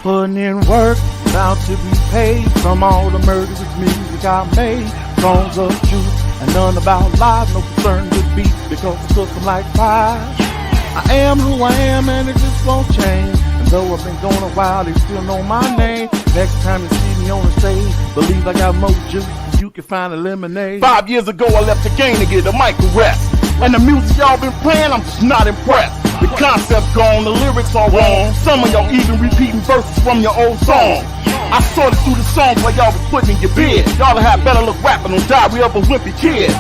Putting in work, bound to be paid from all the murderous music I made. Songs of truth and none about lies, no concern with beat because I took them like fire. I am who I am and it just won't change. And though I've been going a while, they still know my name. Next time you see me on the stage, believe I got more juice than you can find a lemonade. 5 years ago I left the game to get a mic arrest. And the music y'all been playing, I'm just not impressed. The concept's gone, the lyrics are wrong. Some of y'all even repeating verses from your old song. I sorted through the songs while y'all was putting in your bed. Y'all have better look rapping on Diary of a Wimpy Kid.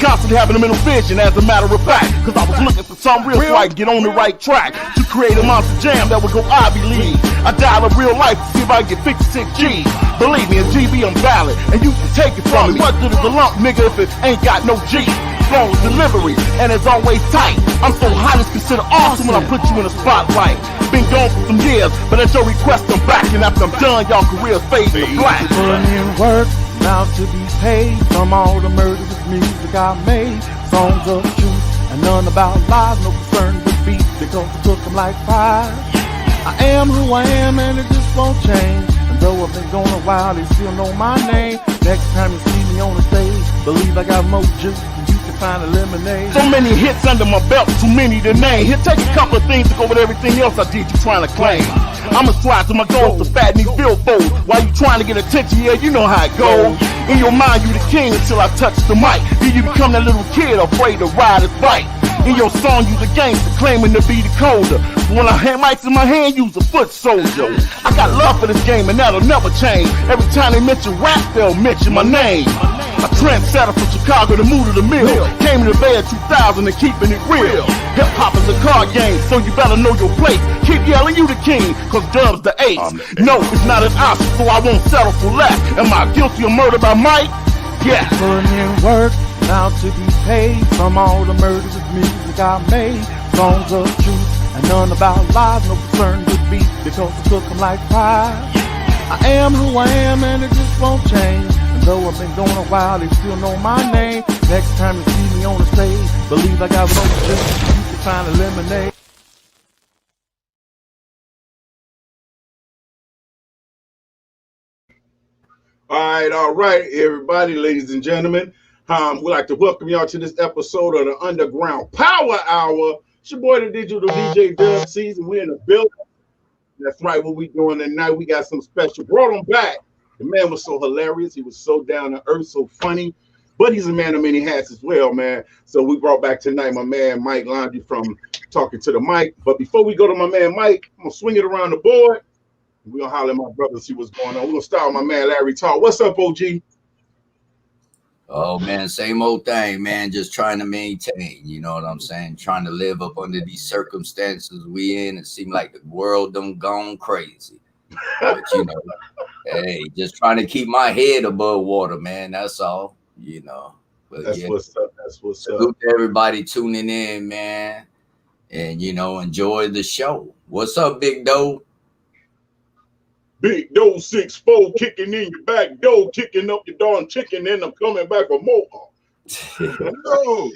Constantly having a mental vision as a matter of fact. Cause I was looking for something real so I could get on the right track. To create a monster jam that would go Ivy League. I dialed up real life to see if I could get 56 G's. Believe me, in GB I'm valid, and you can take it from me. What good is a lump, nigga, if it ain't got no G? Flawless delivery, and it's always tight. I'm so hot it's considered awesome when I put you in the spotlight. Been gone for some years, but at your request I'm back. And after I'm done, y'all careers fade to black. Putting in work, bound to be paid from all the murderous music I made. Songs of truth and none about lies, no concern with beat because I took them like fire. I am who I am and it just won't change. And though I've been going a while, they still know my name. Next time you see me on the stage, believe I got more juice than you can find a lemonade. So many hits under my belt, too many to name. Here, take a couple of things to go with everything else I did you trying to claim. I'ma strive to my goals to fatten these billboards. While you trying to get attention, yeah, you know how it goes. In your mind, you the king until I touch the mic. Then you become that little kid afraid to ride his bike. In your song, you the gangster, claiming to be the coder. When I have mics in my hand, use a foot soldier. I got love for this game and that'll never change. Every time they mention rap, they'll mention my name. A trendsetter from Chicago to move to the mill. Came to the Bay of 2000 and keeping it real. Hip hop is a card game, so you better know your place. Keep yelling you the king, cause Dub's the ace. No, it's not an option, so I won't settle for less. Am I guilty of murder by Mike? Yeah. Putting in work, now to be paid from all the murderous music I made. Songs of truth and none about lies, no concern with beat because I took them like fire. I am who I am and it just won't change. And though I've been going a while, they still know my name. Next time you see me on the stage, believe I got more juice than you can find a lemonade. All right, everybody, ladies and gentlemen. We'd like to welcome y'all to this episode of the Underground Power Hour. It's your boy, the Digital DJ Dub Season. We're in the building. That's right, what we doing tonight. We got some special. Brought him back. The man was so hilarious. He was so down to earth, so funny. But he's a man of many hats as well, man. So we brought back tonight my man Mike Laundrie from Talking to the Mic. But before we go to my man Mike, I'm going to swing it around the board. We're going to holler at my brother and see what's going on. We're going to start with my man Larry Talk. What's up, OG? Oh, man, same old thing, man. Just trying to maintain, you know what I'm saying? Trying to live up under these circumstances we in. It seems like the world done gone crazy. But, you know, hey, just trying to keep my head above water, man. That's all, you know. But that's what's up. That's what's salute up. To everybody tuning in, man. And, you know, enjoy the show. What's up, Big Doe? Big Doe 6'4", kicking in your back door, kicking up your darn chicken, and I'm coming back for more. No.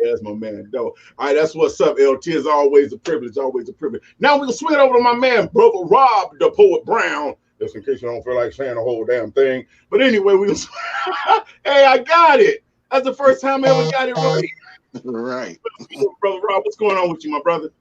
Yes, my man Doe. All right, that's what's up, LT. Is always a privilege, always a privilege. Now we'll swing it over to my man, Brother Rob, the Poet Brown, just in case you don't feel like saying the whole damn thing. But anyway, hey, I got it. That's the first time I ever got it right. Right. Brother Rob, what's going on with you, my brother?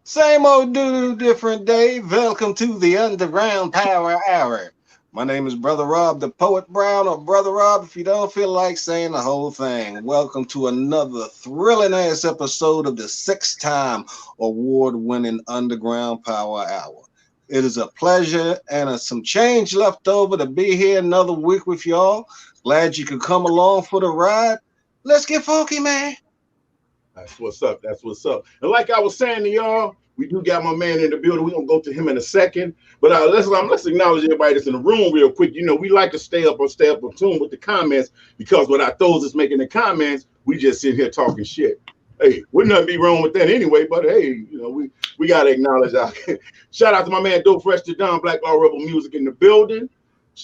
Same old dude, different day. Welcome to the Underground Power Hour. My name is Brother Rob, the Poet Brown, or Brother Rob, if you don't feel like saying the whole thing. Welcome to another thrilling-ass episode of the 6-time award-winning Underground Power Hour. It is a pleasure and some change left over to be here another week with y'all. Glad you could come along for the ride. Let's get funky, man. That's what's up. That's what's up. And like I was saying to y'all, we do got my man in the building. We're going to go to him in a second. But let's acknowledge everybody that's in the room real quick. You know, we like to stay up in tune with the comments because without those that's making the comments, we just sit here talking shit. Hey, wouldn't nothing be wrong with that anyway, but hey, you know, we got to acknowledge our shout out to my man Dope Fresh to Don, Black Law Rebel Music in the building.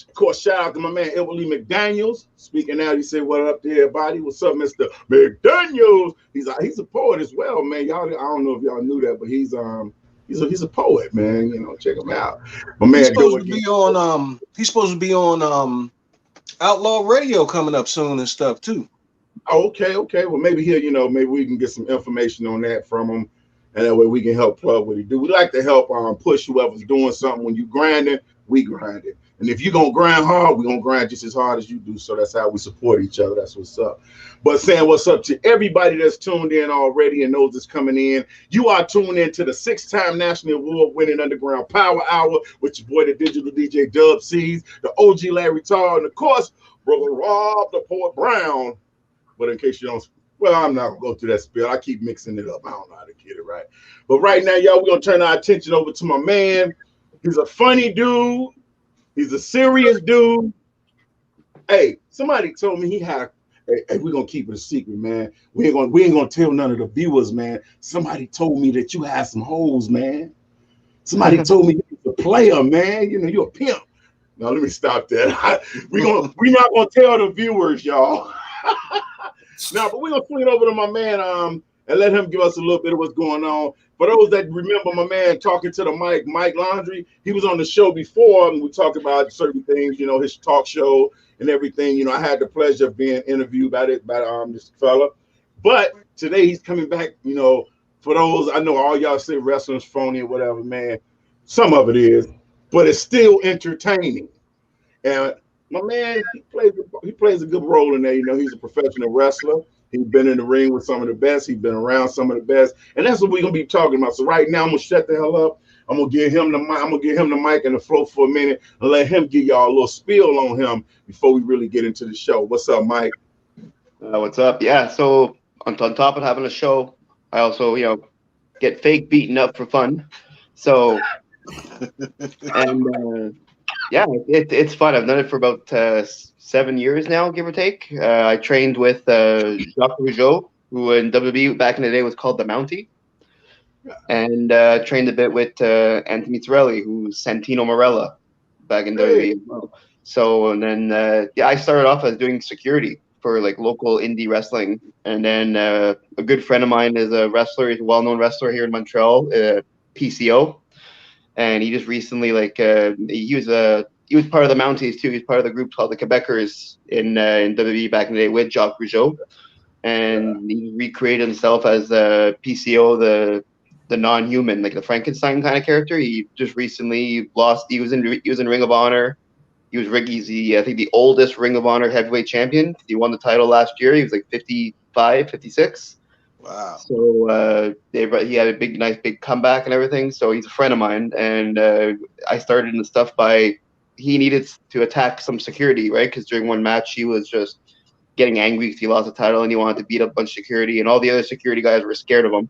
Of course, shout out to my man Everly McDaniels. Speaking out, he said, "What up to everybody? What's up, Mr. McDaniels?" He's a poet as well, man. Y'all, I don't know if y'all knew that, but he's he's a poet, man. You know, check him out. My He's man supposed Joe to again. be on Outlaw Radio coming up soon and stuff too. Oh, okay. Well, maybe here, maybe we can get some information on that from him, and that way we can help plug what he do. We like to help push whoever's doing something. When you grinding, we grind it, and if you gonna grind hard, we gonna grind just as hard as you do. So that's how we support each other. That's what's up. But saying what's up to everybody that's tuned in already and those that's coming in. You are tuned in to the 6-time national award-winning Underground Power Hour with your boy, the digital DJ Dub C's, the OG Larry Tarr, and of course, Brother Rob, the Poet Brown. But in case you don't, well, I'm not gonna go through that spiel. I keep mixing it up. I don't know how to get it right. But right now, y'all, we're gonna turn our attention over to my man. He's a funny dude. He's a serious dude. Hey, somebody told me he had. Hey, we're gonna keep it a secret, man. We ain't gonna tell none of the viewers, man. Somebody told me that you had some hoes, man. Somebody told me you was a player, man. You're a pimp. Now let me stop that. We're not gonna tell the viewers, y'all. Now, but we're gonna swing it over to my man and let him give us a little bit of what's going on. For those that remember my man talking to the mic, Mike Laundry, he was on the show before and we talked about certain things, his talk show and everything. I had the pleasure of being interviewed by this fella. But today he's coming back, for those, I know all y'all say wrestling's phony or whatever, man. Some of it is, but it's still entertaining. And my man, he plays a good role in there. He's a professional wrestler. He's been in the ring with some of the best. He's been around some of the best. And that's what we're going to be talking about. So right now, I'm going to shut the hell up. I'm going to give him the mic. I'm going to give him the mic and the floor for a minute and let him give y'all a little spiel on him before we really get into the show. What's up, Mike? What's up? Yeah, so on top of having a show, I also, get fake beaten up for fun. So, and yeah, it's fun. I've done it for about 7 years now, give or take. I trained with Jacques Rougeau, who in WWE back in the day was called the Mountie, and trained a bit with Anthony Torelli, who's Santino Marella back in WWE as well. So, and then I started off as doing security for like local indie wrestling, and then a good friend of mine is a wrestler. He's a well-known wrestler here in Montreal, PCO. And he just recently, he was part of the Mounties too. He's part of the group called the Quebecers in WWE back in the day with Jacques Rougeau, and he recreated himself as PCO, the non-human, like the Frankenstein kind of character. He just recently lost. He was in Ring of Honor. He's I think the oldest Ring of Honor heavyweight champion. He won the title last year. He was like 55, 56. Wow. So he had a nice big comeback and everything. So he's a friend of mine, and I started in the stuff by he needed to attack some security, right? Because during one match he was just getting angry because he lost the title and he wanted to beat up a bunch of security, and all the other security guys were scared of him.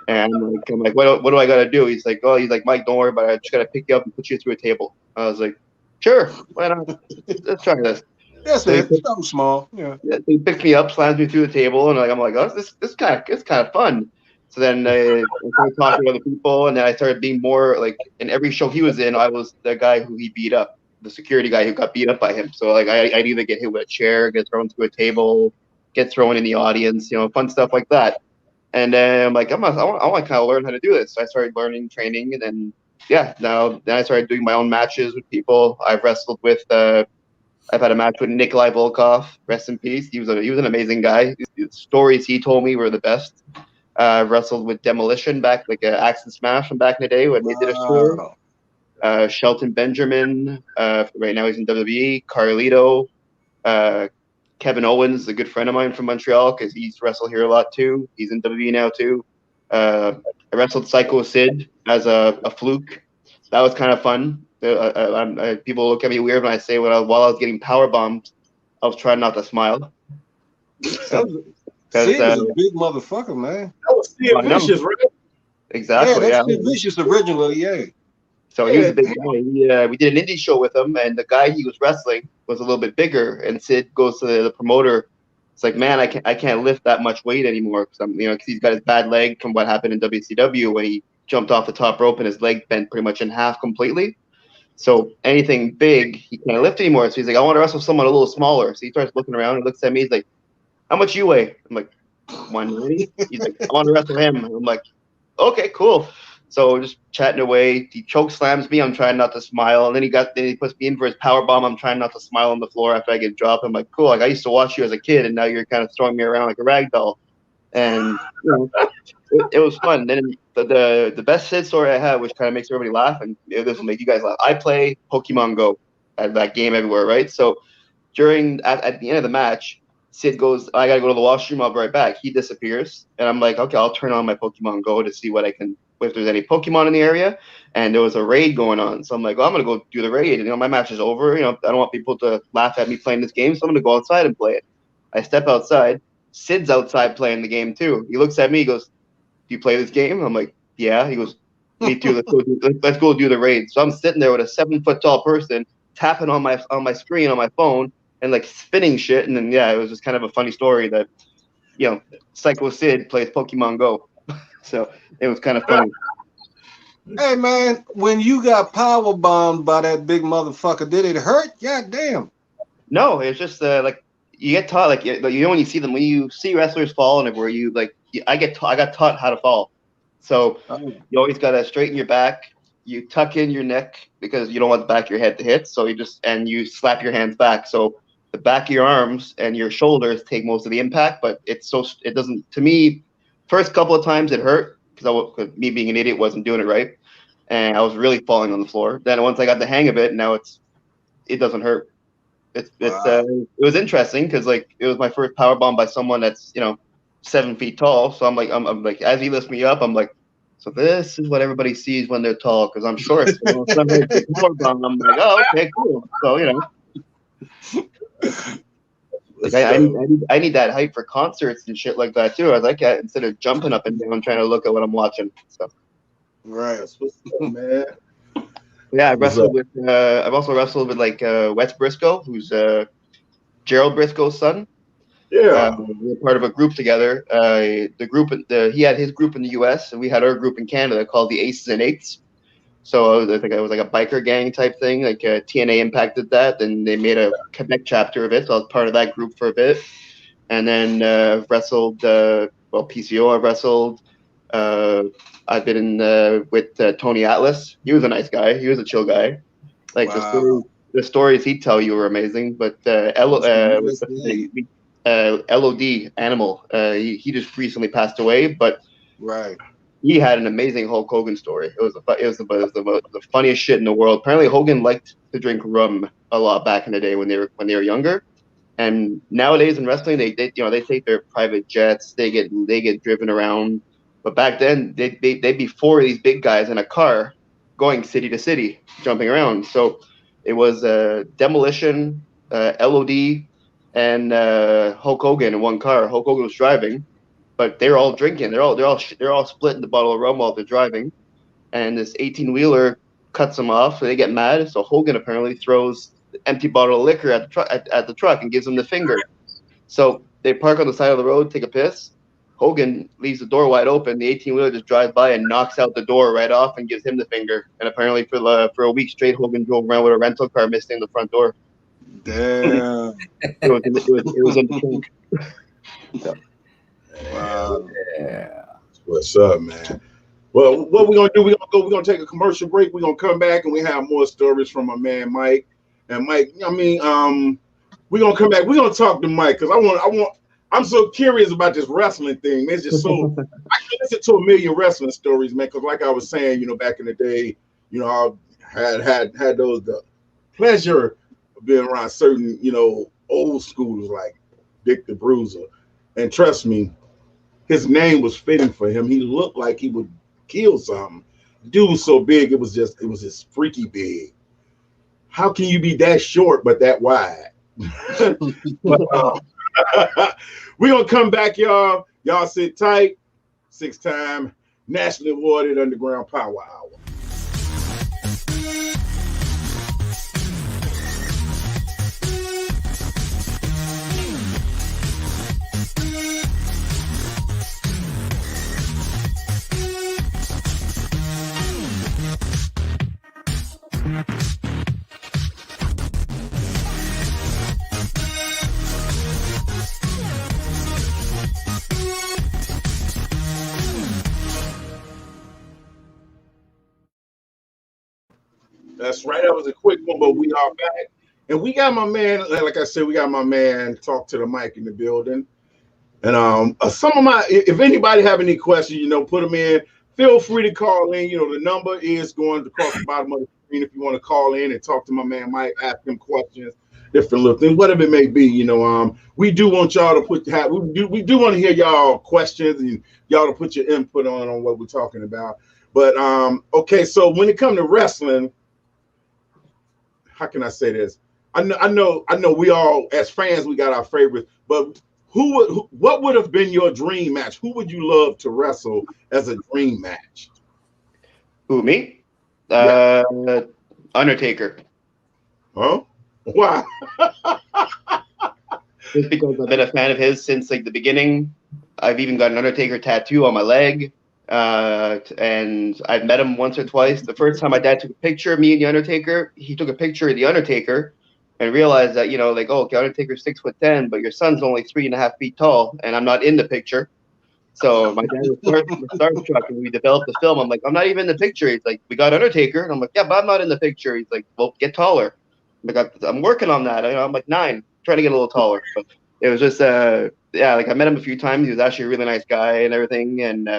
And I'm like, what do I gotta do? He's like, Mike, don't worry about it. I just gotta pick you up and put you through a table. I was like, sure, why not? Let's try this. That's it. Something small. Yeah. He picked me up, slams me through the table, and I'm like, oh, this kind of fun. So then I started talking to other people, and then I started being more like in every show he was in, I was the guy who he beat up, the security guy who got beat up by him. So like I'd either get hit with a chair, get thrown through a table, get thrown in the audience, fun stuff like that. And then I'm like, I want to kind of learn how to do this. So I started learning, training, and then then I started doing my own matches with people. I've wrestled with. I've had a match with Nikolai Volkov, rest in peace. He was an amazing guy. The stories he told me were the best. Wrestled with Demolition back, like Axe and Smash from back in the day when they did a tour. Shelton Benjamin, right now he's in WWE. Carlito, Kevin Owens, a good friend of mine from Montreal because he's wrestled here a lot too. He's in WWE now too. I wrestled Psycho Sid as a fluke. That was kind of fun. People look at me weird when I say while I was getting power bombed, I was trying not to smile. Sid is a big motherfucker, man. That was Sid Vicious, right? Exactly. Yeah, that's Sid Vicious originally, yeah. So he was a big guy. We did an indie show with him, and the guy he was wrestling was a little bit bigger. And Sid goes to the promoter. It's like, man, I can't lift that much weight anymore because he's got his bad leg from what happened in WCW when he jumped off the top rope and his leg bent pretty much in half completely. So anything big, he can't lift anymore. So he's like, I want to wrestle someone a little smaller. So he starts looking around and looks at me. He's like, how much you weigh? I'm like, 190. He's like, I want to wrestle him. I'm like, okay, cool. So just chatting away. He choke slams me. I'm trying not to smile, and then he puts me in for his power bomb. I'm trying not to smile on the floor after I get dropped. I'm like, cool. Like I used to watch you as a kid, and now you're kind of throwing me around like a rag doll. And it was fun. Then the best Sid story I had, which kind of makes everybody laugh, and this will make you guys laugh. I play Pokemon Go at that game everywhere, right? So at the end of the match, Sid goes, I gotta go to the washroom. I'll be right back. He disappears, and I'm like, okay, I'll turn on my Pokemon Go to see if there's any Pokemon in the area. And there was a raid going on, so I'm like, I'm gonna go do the raid. And my match is over. I don't want people to laugh at me playing this game, so I'm gonna go outside and play it. I step outside. Sid's outside playing the game too. He looks at me. He goes, "Do you play this game?" I'm like, "Yeah." He goes, "Me too. Let's go do the raid." So I'm sitting there with a 7-foot tall person tapping on my screen on my phone and like spinning shit. And then it was just kind of a funny story that Psycho Sid plays Pokemon Go. So it was kind of funny. Hey man, when you got power bombed by that big motherfucker, did it hurt? God damn. No, it's just like you get taught like when you see them, when you see wrestlers fall and everywhere, I got taught how to fall. So you always gotta straighten your back. You tuck in your neck because you don't want the back of your head to hit. So you slap your hands back. So the back of your arms and your shoulders take most of the impact, but it doesn't. To me, first couple of times it hurt because me being an idiot wasn't doing it right, and I was really falling on the floor. Then once I got the hang of it, now it doesn't hurt. It was interesting because like it was my first power bomb by someone that's 7 feet tall. So I'm like as he lifts me up, I'm like, so this is what everybody sees when they're tall because I'm short. So I'm like, oh, okay, cool. So like I need that height for concerts and shit like that too. I like that instead of jumping up and down trying to look at what I'm watching. So Right. That's what's up, man. yeah, I've also wrestled with like Wes Briscoe, who's Gerald Briscoe's son. Yeah. We were part of a group together. He had his group in the U.S. and we had our group in Canada called the Aces and Eights. So I think it was like a biker gang type thing. Like TNA impacted that, and they made a Quebec chapter of it. So I was part of that group for a bit, and then wrestled. PCO. I've wrestled. I've been in with Tony Atlas. He was a nice guy. He was a chill guy. Like Wow. the stories he'd tell you were amazing. But LOD Animal, he just recently passed away, but Right. he had an amazing Hulk Hogan story. It was the funniest shit in the world. Apparently, Hogan liked to drink rum a lot back in the day when they were younger. And nowadays in wrestling, they take their private jets. They get driven around. But back then, they'd be 4 of these big guys in a car, going city to city, jumping around. So it was Demolition, LOD, and Hulk Hogan in one car. Hulk Hogan was driving, but they're all drinking. They're all splitting the bottle of rum while they're driving, and this 18-wheeler cuts them off. So they get mad. So Hogan apparently throws the empty bottle of liquor at the truck and gives them the finger. So they park on the side of the road, take a piss. Hogan leaves the door wide open. The 18-wheeler just drives by and knocks out the door right off and gives him the finger. And apparently for a week straight, Hogan drove around with a rental car missing the front door. Damn. It was in the trunk. So. Wow. Yeah. What's up, man? Well, what we're gonna do? We're gonna take a commercial break. We're gonna come back and we have more stories from my man Mike. And Mike, we're gonna come back. We're gonna talk to Mike because I'm so curious about this wrestling thing. It's just so I can listen to a million wrestling stories, man. Because like I was saying, back in the day, I had the pleasure of being around certain, old schoolers like Dick the Bruiser, and trust me, his name was fitting for him. He looked like he would kill something. The dude was so big, it was just freaky big. How can you be that short but that wide? We're gonna come back, y'all. Y'all sit tight. 6-time nationally awarded Underground Power Hour. That's right. That was a quick one, but we are back. And we got my man, like I said, we got my man talk to the mic in the building. And some of my, if anybody have any questions, put them in. Feel free to call in. The number is going across the bottom of the screen if you want to call in and talk to my man Mike, ask him questions, different little things, whatever it may be. We do want y'all to we do want to hear y'all questions and y'all to put your input on what we're talking about. But okay, so when it comes to wrestling, how can I say this? I know we all as fans we got our favorites, but what would have been your dream match? Who would you love to wrestle as a dream match? Who, me? Undertaker. Huh? Why? Just because I've been a fan of his since like the beginning. I've even got an Undertaker tattoo on my leg. And I've met him once or twice. The first time my dad took a picture of me and the Undertaker, he took a picture of the Undertaker and realized that, okay, Undertaker's 6'10", but your son's only 3.5 feet tall, and I'm not in the picture. So my dad was starstruck, and we developed the film. I'm like, I'm not even in the picture. He's like, we got Undertaker, and I'm like, yeah, but I'm not in the picture. He's like, well, get taller. I'm like, I'm working on that. I'm like 9, trying to get a little taller. But it was just, I met him a few times. He was actually a really nice guy and everything. And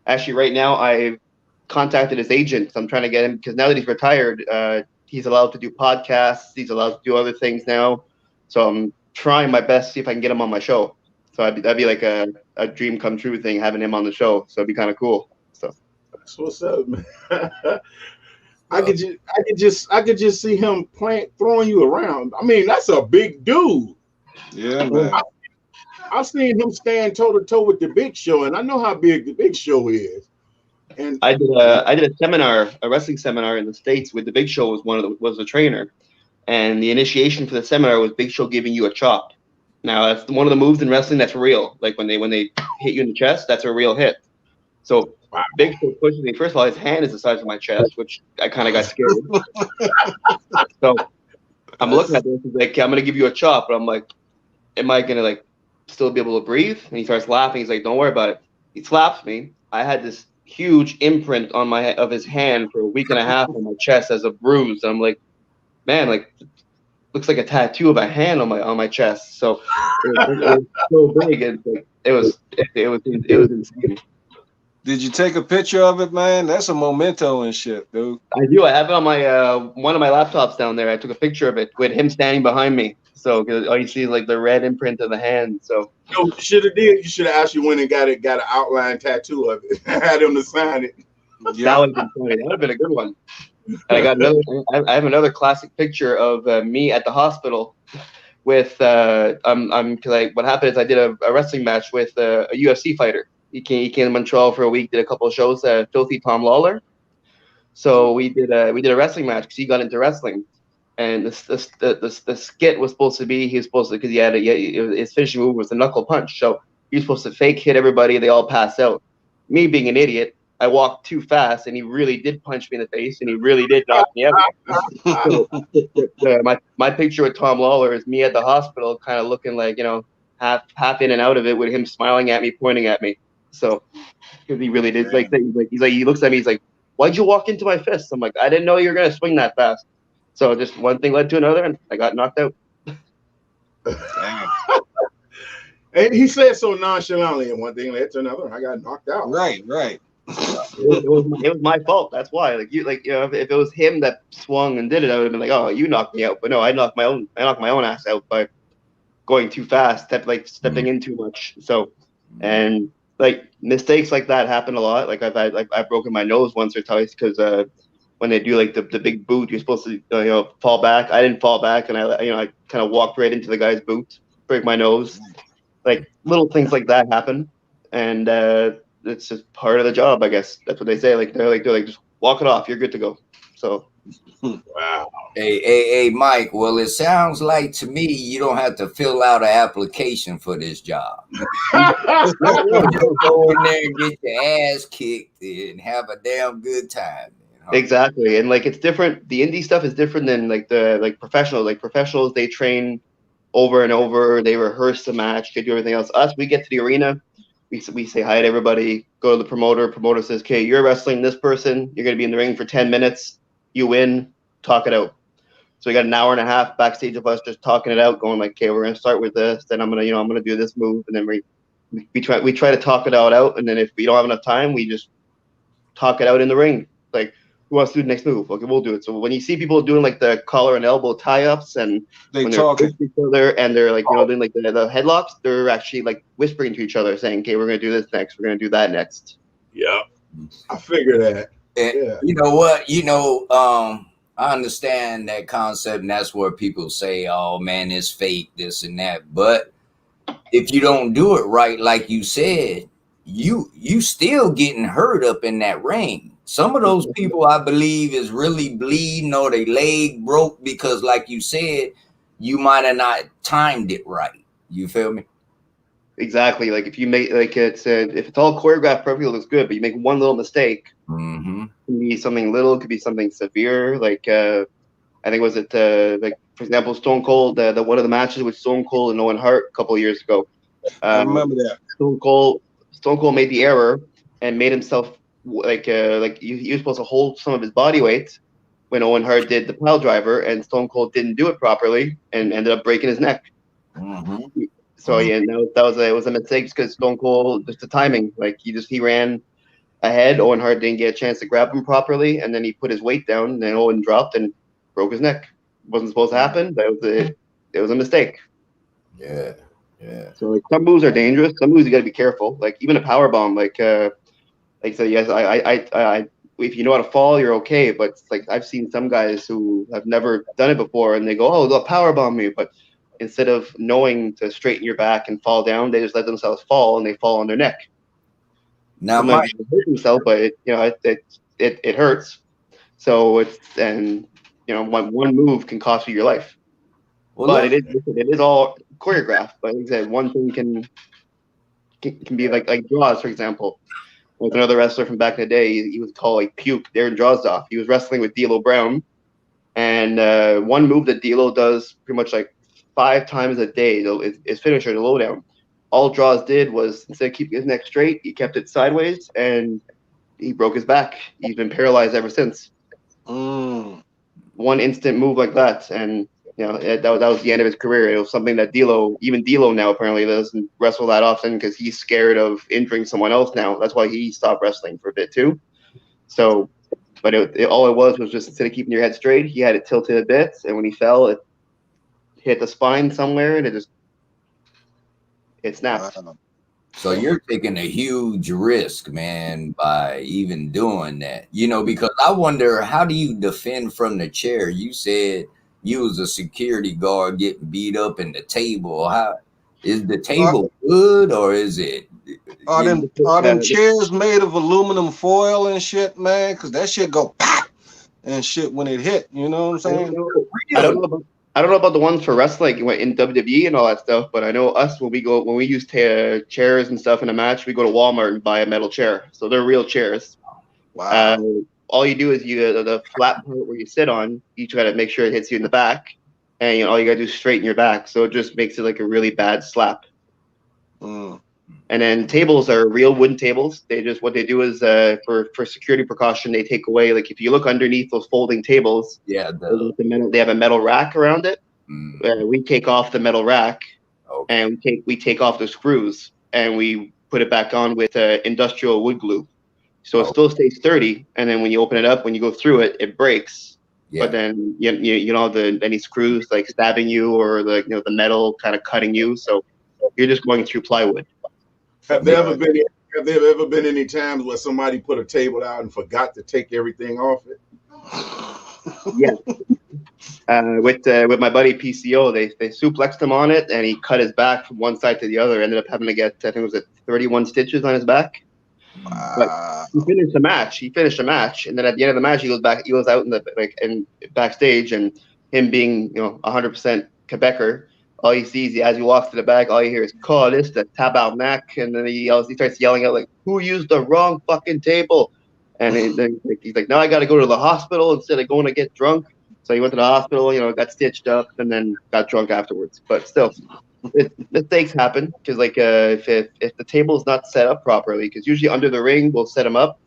actually, right now, I've contacted his agent. I'm trying to get him, because now that he's retired, he's allowed to do podcasts. He's allowed to do other things now. So I'm trying my best to see if I can get him on my show. So that'd be like a dream come true thing, having him on the show. So it'd be kind of cool. So that's what's up, man. I could just see him throwing you around. I mean, that's a big dude. Yeah, man. I've seen him stand toe to toe with the Big Show, and I know how big the Big Show is. And I did a seminar, a wrestling seminar in the States with the Big Show was a trainer, and the initiation for the seminar was Big Show giving you a chop. Now that's one of the moves in wrestling that's real. Like when they hit you in the chest, that's a real hit. So Big Show pushes me. First of all, his hand is the size of my chest, which I kind of got scared. So I'm looking at this. He's like, okay, I'm gonna give you a chop, but I'm like, am I gonna still be able to breathe? And he starts laughing. He's like, don't worry about it. He slaps me. I had this huge imprint of his hand for a week and a half on my chest as a bruise. And I'm like, man, looks like a tattoo of a hand on my chest. So it was so big, and it was insane. Did you take a picture of it, man? That's a memento and shit, dude. I do. I have it on my one of my laptops down there. I took a picture of it with him standing behind me. So all you see is the red imprint of the hand. So you should have did. You should have actually went and got an outline tattoo of it. Had him to sign it. That would have been funny. That would have been a good one. And I have another classic picture of me at the hospital with what happened is I did a wrestling match with a UFC fighter. He came to Montreal for a week, did a couple of shows, Filthy Tom Lawler. So we did a wrestling match because he got into wrestling, and the skit was supposed to be his finishing move was the knuckle punch. So he was supposed to fake hit everybody, they all pass out. Me being an idiot, I walked too fast, and he really did punch me in the face, and he really did knock me out. So, my picture with Tom Lawler is me at the hospital, kind of looking like half in and out of it, with him smiling at me, pointing at me. So he really did he looks at me, he's like, why'd you walk into my fist? I'm like, I didn't know you were gonna swing that fast. So just one thing led to another, and I got knocked out. And he said so nonchalantly, and one thing led to another, and I got knocked out. Right. It was my fault. That's why. If it was him that swung and did it, I would have been like, oh, you knocked me out. But no, I knocked my own ass out by going too fast, stepping in too much. So, and mistakes like that happen a lot. I've broken my nose once or twice because when they do the big boot, you're supposed to fall back. I didn't fall back, and I kind of walked right into the guy's boot, break my nose. Little things like that happen, and it's just part of the job, I guess. That's what they say. They're just walk it off, you're good to go. So wow. Hey, Mike. Well, it sounds like to me you don't have to fill out an application for this job. Just go in there and get your ass kicked and have a damn good time. Exactly, and it's different. The indie stuff is different than the professionals. Professionals, they train over and over. They rehearse the match. They do everything else. Us, we get to the arena. We say hi to everybody. Go to the promoter. Promoter says, "Okay, you're wrestling this person. You're going to be in the ring for 10 minutes. You win. talk it out. So we got an hour and a half backstage of us just talking it out, going like, okay, we're gonna start with this, then I'm gonna do this move, and then we try to talk it out, and then if we don't have enough time, we just talk it out in the ring. Like, who wants to do the next move? Okay, we'll do it. So when you see people doing like the collar and elbow tie-ups, and They when talking. they're each other and they're like, doing like the headlocks, they're actually like whispering to each other, saying, okay, we're gonna do this next, we're gonna do that next. Yeah, I figure that. And Yeah. you know what? I understand that concept, and that's where people say, "Oh man, it's fake, this and that." But if you don't do it right, like you said, you still getting hurt up in that ring. Some of those people, I believe, is really bleeding or their leg broke because, like you said, you might have not timed it right. You feel me? Exactly. Like if you make like if it's all choreographed perfectly, it looks good, but you make one little mistake, Mm-hmm. it can be something little, it could be something severe. Like I think was it like for example, Stone Cold, the one of the matches with Stone Cold and Owen Hart a couple of years ago. I remember that. Stone Cold made the error and made himself like he was supposed to hold some of his body weight when Owen Hart did the pile driver, and Stone Cold didn't do it properly and ended up breaking his neck. Mm-hmm. So yeah, it was a mistake because Stone Cold, just the timing, like he ran ahead. Owen Hart didn't get a chance to grab him properly, and then he put his weight down, and then Owen dropped and broke his neck. Wasn't supposed to happen, but it was a mistake. Yeah. So like some moves are dangerous. Some moves you got to be careful. Like even a power bomb, like so yes, I if you know how to fall, you're okay. But like I've seen some guys who have never done it before, and they go, "Oh, they'll power bomb me," but instead of knowing to straighten your back and fall down, they just let themselves fall, and they fall on their neck. Now, Sometimes they hurt themselves, but it hurts. So one move can cost you your life. But it is all choreographed. But like I said, one thing can be like Draws, for example. Like another wrestler from back in the day, he was called like Puke, Darren Drozdov. He was wrestling with D'Lo Brown, and one move that D'Lo does pretty much like 5 times a day is finisher, the lowdown. All Draws did was, instead of keeping his neck straight, he kept it sideways, and he broke his back. He's been paralyzed ever since. One instant move like that, and that was the end of his career. It was something that even D'Lo now apparently doesn't wrestle that often because he's scared of injuring someone else now. That's why he stopped wrestling for a bit too. So, but all it was just, instead of keeping your head straight, he had it tilted a bit, and when he fell, it hit the spine somewhere, and it snapped. So you're taking a huge risk, man, by even doing that. Because I wonder, how do you defend from the chair? You said you was a security guard getting beat up in the table. How is the table good, or is it? Are them chairs made of aluminum foil and shit, man? Because that shit go pop and shit when it hit. You know what I'm saying? I don't know about the ones for wrestling in WWE and all that stuff, but I know us when we use chairs and stuff in a match, we go to Walmart and buy a metal chair. So they're real chairs. Wow. All you do is the flat part where you sit on, you try to make sure it hits you in the back, and all you gotta do is straighten your back. So it just makes it like a really bad slap. And then tables are real wooden tables. What they do is for security precaution, they take away, like if you look underneath those folding tables, they have a metal rack around it. We take off the metal rack, and we take off the screws, and we put it back on with industrial wood glue. So it still stays sturdy, and then when you open it up, when you go through it, it breaks. Yeah. But then you don't have any screws like stabbing you or the metal kind of cutting you. So you're just going through plywood. Have there ever been any times where somebody put a table out and forgot to take everything off it? Yeah. With my buddy PCO, they suplexed him on it, and he cut his back from one side to the other. Ended up having to get, I think it was 31 stitches on his back. But he finished the match, and then at the end of the match, he goes out in backstage, and him being 100% Quebecer, all you see as he walks to the back, all you hear is "Call this the tabarnak," and then he starts yelling out like, "Who used the wrong fucking table?" And he's like, "Now I got to go to the hospital instead of going to get drunk." So he went to the hospital, got stitched up, and then got drunk afterwards. But still, mistakes happen because if the table is not set up properly, because usually under the ring we'll set them up,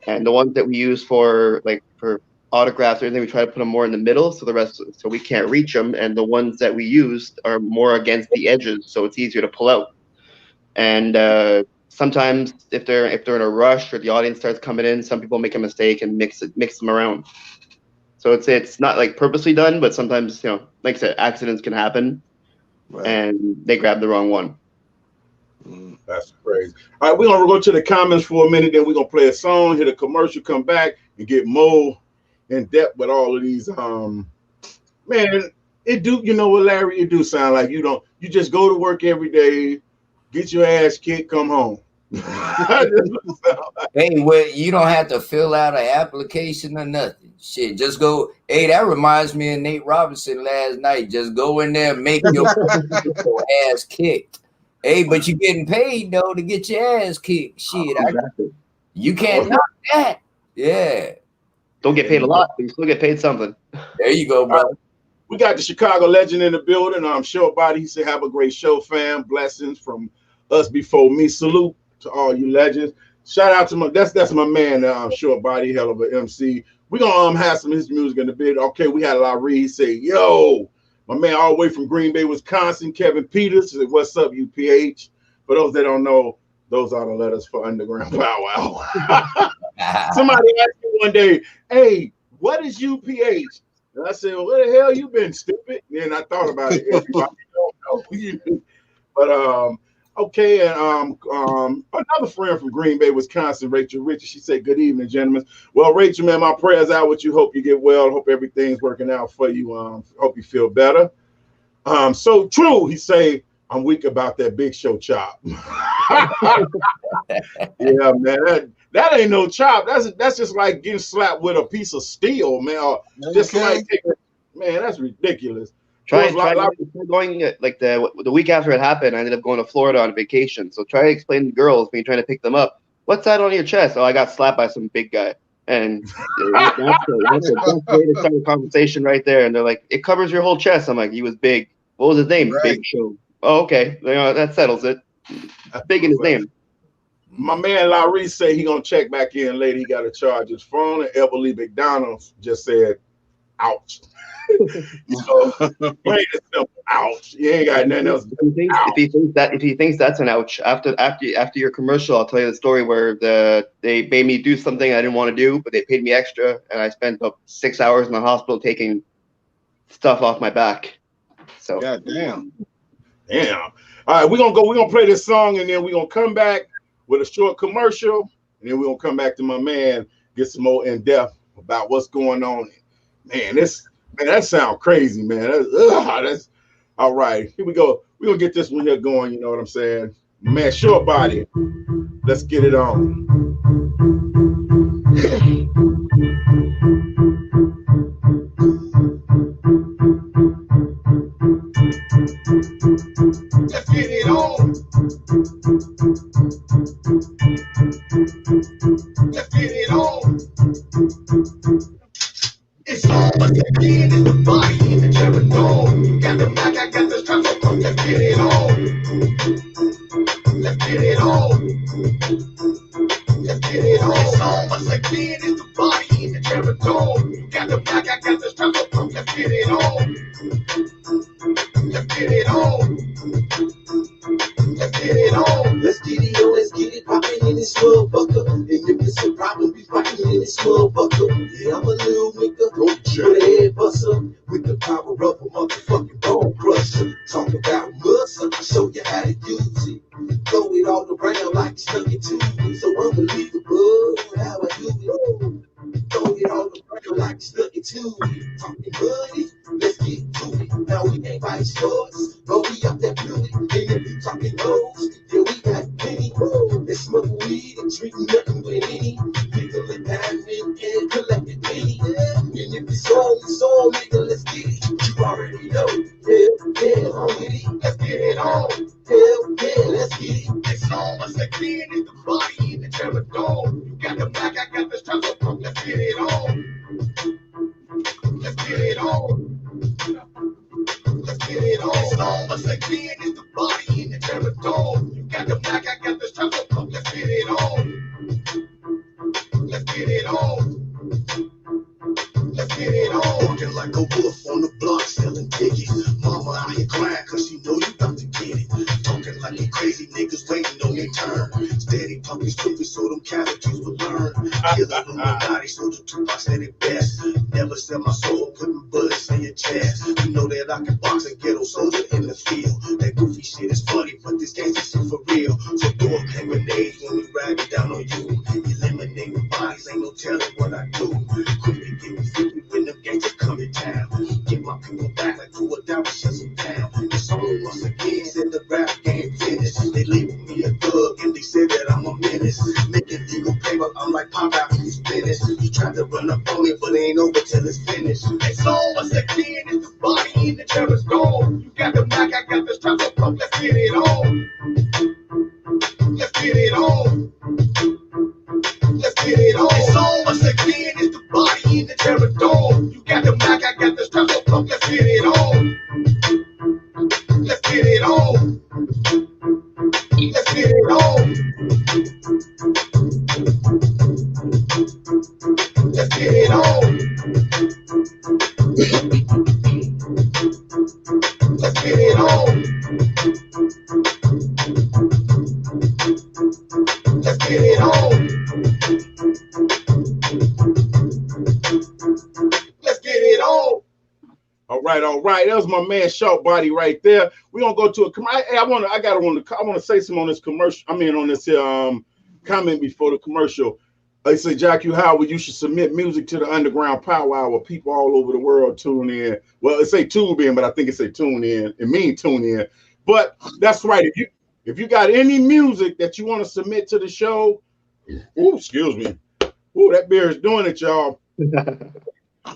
and the ones that we use for autographs or anything, we try to put them more in the middle, so we can't reach them, and the ones that we used are more against the edges, so it's easier to pull out. And sometimes if they're in a rush or the audience starts coming in, some people make a mistake and mix them around. So it's not like purposely done, but sometimes, you know, like I said, accidents can happen, right, and they grab the wrong one. That's crazy. All right, we're gonna go to the comments for a minute, then we're gonna play a song, hit a commercial, come back and get more in depth with all of these. Man, it do, you know what, Larry, it do sound like you just go to work every day, get your ass kicked, come home. Hey, well, you don't have to fill out an application or nothing. Shit, just go. Hey, that reminds me of Nate Robinson last night. Just go in there, make your ass kicked. Hey, but you're getting paid though to get your ass kicked. Shit, you can't knock that. Yeah. Don't get paid a lot, but you still get paid something. There you go, bro. We got the Chicago legend in the building. Short Body. He said, "Have a great show, fam. Blessings from us before me. Salute to all you legends. Shout out to that's my man, Short Body, hell of an MC. We're gonna have some of his music in the bit. Okay, we had Larry. He said, yo, my man all the way from Green Bay, Wisconsin, Kevin Peters said, what's up, UPH? For those that don't know, those are the letters for Underground Powwow. Somebody asked me one day, hey, what is UPH? And I said, well, where the hell you been, stupid? And I thought about it. Everybody don't know. But okay, and another friend from Green Bay, Wisconsin, Rachel Richard, she said, good evening, gentlemen. Well, Rachel, man, my prayers out with you. Hope you get well. Hope everything's working out for you. Hope you feel better. So true, he say, I'm weak about that Big Show chop. Yeah, man, that ain't no chop. That's just like getting slapped with a piece of steel, man. Just like, man, that's ridiculous. Going like the week after it happened, I ended up going to Florida on vacation. So try to explain to girls when you're trying to pick them up, what's that on your chest? Oh, I got slapped by some big guy. And that's the best way to start a conversation right there. And they're like, it covers your whole chest. I'm like, he was big. What was his name? Right. Big Show. Oh, okay. You know, that settles it. Big in his name. My man Larry said he gonna check back in later. He got to charge his phone, and Everly McDonald's just said, ouch. So plain and simple, ouch. You ain't got nothing else. If he thinks that's an ouch, after your commercial, I'll tell you the story where they made me do something I didn't want to do, but they paid me extra, and I spent about 6 hours in the hospital taking stuff off my back. So damn. All right, we're gonna play this song, and then we're gonna come back with a short commercial, and then we're gonna come back to my man, get some more in depth about what's going on. Man, that sounds crazy, man. That's all right. Here we go. We're gonna get this one here going, you know what I'm saying? Man, Short Body. Let's get it on. Let's get it on. Let's get it on. It's all but the kid in the body in the Geronimo. Got the back, I got the strap, so come, let's get it on. Let's get it on. Let's get it on. It's all but the kid in the body in the Geronimo. Got the back, I got the strap, so come, let's get it on. Let's get it on. Let's get it on. Let's get it on. Let's get it poppin' in this motherfucker. And if it's a problem, we fightin' in this motherfucker. Yeah, I'm a little nigga, with a head buster, with the power of a motherfucking bone crusher. Talk about muscle, I'll show you how to use it. Throw it all around like it's nothing to me. So unbelievable how I do it. Throw it all around like it's nothing to me. Talking money, let's get to it. Now we ain't buying stores, but we up that beauty. And if you talking hoes, yeah, we got plenty. Let's smoke weed and drink nothing with any. Legal and diamond and collected penny. And if it's all, nigga, let's get it. You already know. Hell yeah, I'm with it. Let's get it on. Hell yeah, let's get it. It's all us that kid in the body in the Geronimo. You got the back, I got the strap, so come, let's get it on. Let's get it on. Let's get it on. It's all us that kid in the body in the Geronimo. You got the back, I got the strap, so come, let's get it on. Let's get it on. they turn. Steady talking stupid so them casualties will learn. Kill the Illuminati so the Tupac said it best. Never sell my soul, putting bullets in your chest. You know that I can box a ghetto soldier in the field. That goofy shit is funny, but this gangsta shit for real. So throw up hand grenades when we ride it down on you. Eliminating bodies, ain't no telling what I do. Quickly get me freaky when them gangsters come to town. Get my people back like who would die with shut them down. It's only once again said the rap game finished. They labeled me a thug and they said that I'm a menace. Making legal paper, I'm like pop out who's finished. You tried to run up on me, but it ain't over till it's finished. It's all once again, it's the body in the terror's gone. You got the Mac, I got the strap, so pump, let's get it on. Let's get it on. Let's get it on. It's all once again, it's the body in the terror's gone. You got the Mac, I got the strap, so pump, let's get it on. Let's get it on. Let's get it on. Let's get it on. Let's get it on. Let's get it on. Let's get it on. All right. That was my man Short Body right there. We're gonna go to a I want to say something on this commercial. I mean on this comment before the commercial. They say, Jack, Howard, you should submit music to the Underground Power Hour. People all over the world tune in. Well, it say tune in, but I think it say tune in. It means tune in. But that's right. If you got any music that you want to submit to the show, excuse me. That beer is doing it, y'all.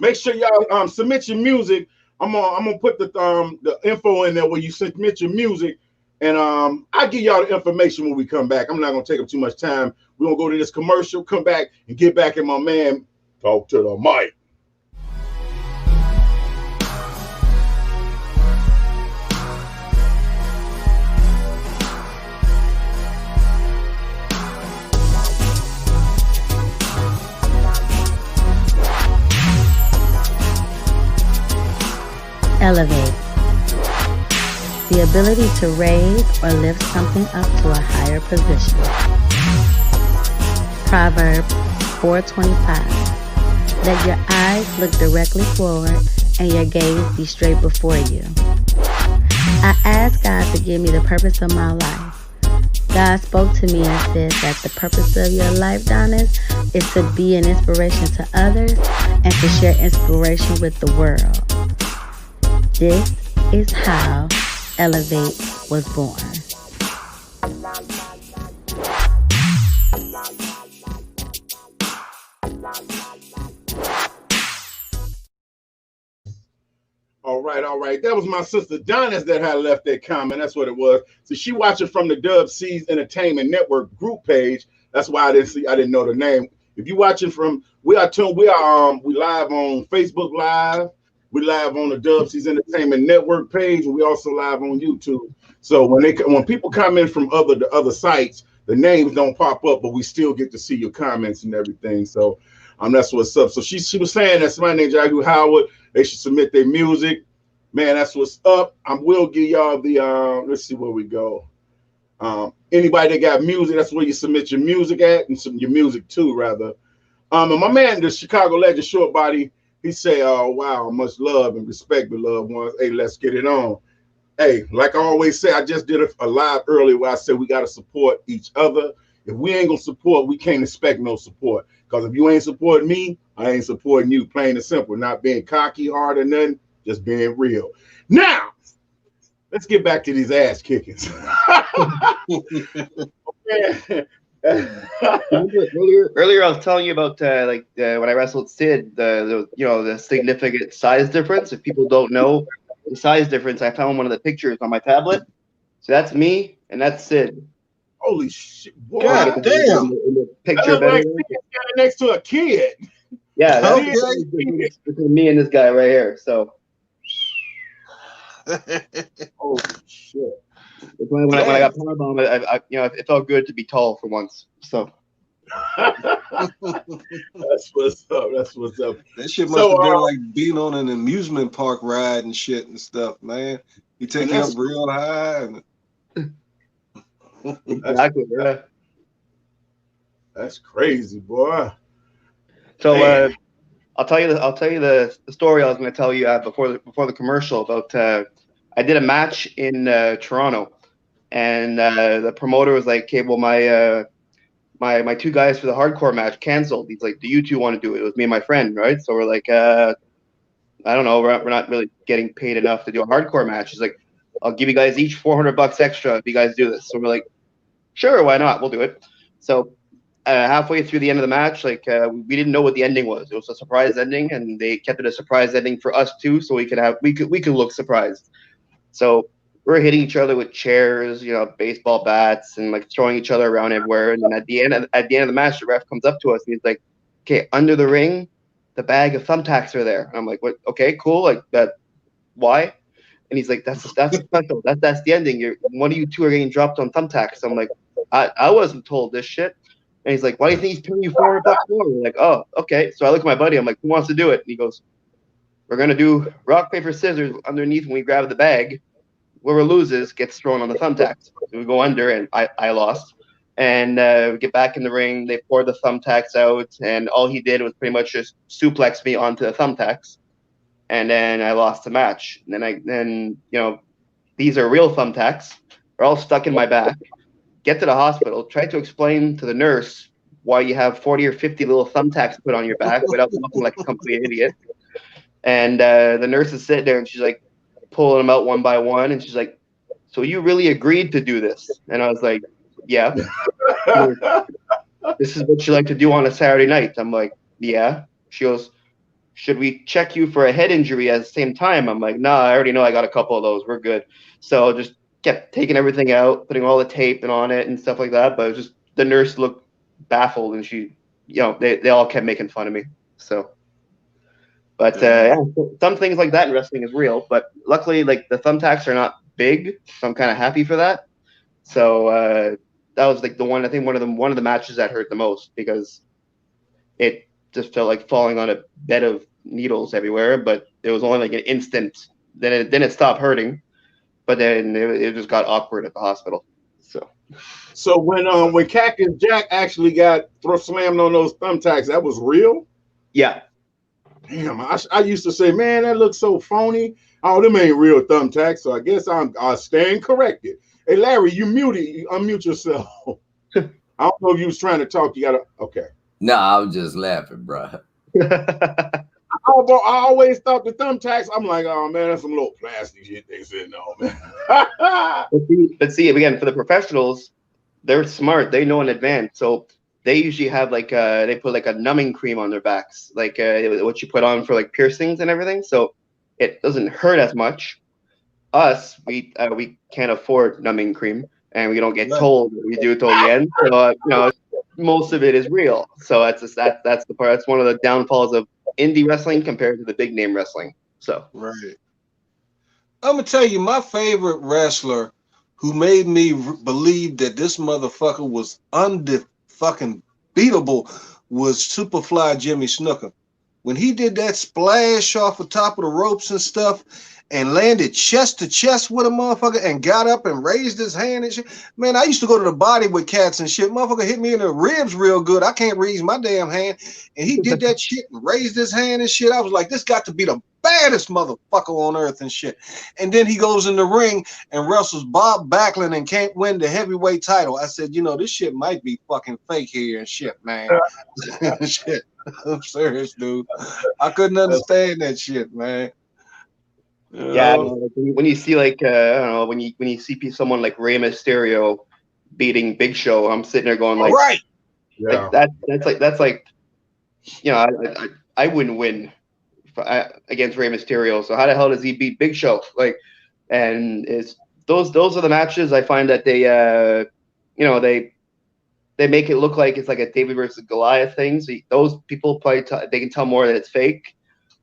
Make sure y'all submit your music. I'm gonna put the info in there where you submit your music, and I'll give y'all the information when we come back. I'm not gonna take up too much time. We're gonna go to this commercial, come back, and get back in my man talk to the mic. Elevate. The ability to raise or lift something up to a higher position. Proverbs 4:25. Let your eyes look directly forward and your gaze be straight before you. I asked God to give me the purpose of my life. God spoke to me and said that the purpose of your life, Donis, is to be an inspiration to others and to share inspiration with the world. This is how Elevate was born. All right. That was my sister Donis that had left that comment. That's what it was. So she watching from the Dub C's Entertainment Network group page. That's why I didn't know the name. If you watching from, we live on Facebook Live. We live on the Dub C's Entertainment Network page, and we also live on YouTube. So when people comment from other sites, the names don't pop up, but we still get to see your comments and everything. So that's what's up. So she was saying that somebody named Jagu Howard, they should submit their music. Man, that's what's up. I will give y'all the let's see where we go. Anybody that got music, that's where you submit your music at, and your music too, rather. And my man, the Chicago legend Short Body, he say, "Oh wow, much love and respect, beloved ones. Hey, let's get it on." Hey, like I always say, I just did a live earlier where I said we gotta support each other. If we ain't gonna support, we can't expect no support. Because if you ain't supporting me, I ain't supporting you. Plain and simple. Not being cocky, hard, or nothing. Just being real. Now, let's get back to these ass kickings. Earlier, I was telling you about when I wrestled Sid, the significant size difference. If people don't know the size difference, I found one of the pictures on my tablet. So that's me and that's Sid. Holy shit! God damn! In the picture like next to a kid. Yeah, that's between me and this guy right here. So. Oh shit! When I got powerbomb, it felt good to be tall for once. So that's what's up. That's what's up. That shit must have been like being on an amusement park ride and shit and stuff, man. He take you up real high. Exactly. Yeah. That's crazy, boy. So Man. I'll tell you the story I was going to tell you before the commercial about. I did a match in Toronto, and the promoter was like, "Okay, well my two guys for the hardcore match canceled." He's like, "Do you two want to do it?" It was me and my friend, right? So we're like, I don't know, we're not really getting paid enough to do a hardcore match. He's like, "I'll give you guys each $400 extra if you guys do this." So we're like, "Sure, why not? We'll do it." So halfway through the end of the match, like we didn't know what the ending was. It was a surprise ending, and they kept it a surprise ending for us too, so we could look surprised. So we're hitting each other with chairs, baseball bats, and like throwing each other around everywhere. And then at the end of the match, the ref comes up to us and he's like, "Okay, under the ring, the bag of thumbtacks are there." And I'm like, "What? Okay, cool. Like that. Why?" And he's like, "That's special. That's the ending. One of you two are getting dropped on thumbtacks." I'm like, I wasn't told this shit." And he's like, "Why do you think he's paying you $400 more?" We're like, "Oh, okay." So I look at my buddy. I'm like, "Who wants to do it?" And he goes, "We're gonna do rock paper scissors underneath when we grab the bag. Whoever loses gets thrown on the thumbtacks." So we go under, and I lost. And we get back in the ring. They pour the thumbtacks out, and all he did was pretty much just suplex me onto the thumbtacks. And then I lost the match. And then these are real thumbtacks. They're all stuck in my back. Get to the hospital. Try to explain to the nurse why you have 40 or 50 little thumbtacks put on your back without looking like a complete idiot. And the nurse is sitting there, and she's like pulling them out one by one, and she's like, "So you really agreed to do this?" And I was like, "Yeah." "This is what you like to do on a Saturday night?" I'm like, "Yeah." She goes, "Should we check you for a head injury at the same time?" I'm like, "Nah, I already know I got a couple of those. We're good." So just kept taking everything out, putting all the tape and on it and stuff like that. But it was just the nurse looked baffled, and she, they all kept making fun of me. So, but some things like that in wrestling is real. But luckily, like the thumbtacks are not big, so I'm kind of happy for that. So that was like one of the matches that hurt the most, because it just felt like falling on a bed of needles everywhere. But it was only like an instant. Then it stopped hurting. But then it just got awkward at the hospital. So when Cactus Jack actually got slammed on those thumbtacks, that was real? Yeah. Damn, I used to say, man, that looks so phony. Oh, them ain't real thumbtacks. So I guess I'm staying corrected. Hey, Larry, you muted. You unmute yourself. I don't know if you was trying to talk. You gotta. Okay. No, I was just laughing, bro. I always thought the thumbtacks. I'm like, oh man, that's some little plastic shit they said no, man. But see, again, for the professionals, they're smart. They know in advance, so they usually have like they put like a numbing cream on their backs, like what you put on for like piercings and everything. So it doesn't hurt as much. Us, we can't afford numbing cream, and we don't get told we do till the end. So most of it is real. So that's the part. That's one of the downfalls of indie wrestling compared to the big name wrestling. So right. I'm gonna tell you, my favorite wrestler who made me believe that this motherfucker was fucking beatable was Superfly Jimmy Snuka. When he did that splash off the top of the ropes and stuff and landed chest to chest with a motherfucker and got up and raised his hand and shit. Man, I used to go to the body with cats and shit. Motherfucker hit me in the ribs real good. I can't raise my damn hand. And he did that shit and raised his hand and shit. I was like, this got to be the baddest motherfucker on earth and shit. And then he goes in the ring and wrestles Bob Backlund and can't win the heavyweight title. I said, this shit might be fucking fake here and shit, man. Shit. I'm serious, dude. I couldn't understand that shit, man. Yeah, when you see like I don't know, when you see someone like Rey Mysterio beating Big Show, I'm sitting there going like, right, yeah, that's like I wouldn't win against Rey Mysterio. So how the hell does he beat Big Show? Like, and it's those are the matches I find that they they make it look like it's like a David versus Goliath thing. So those people probably they can tell more that it's fake,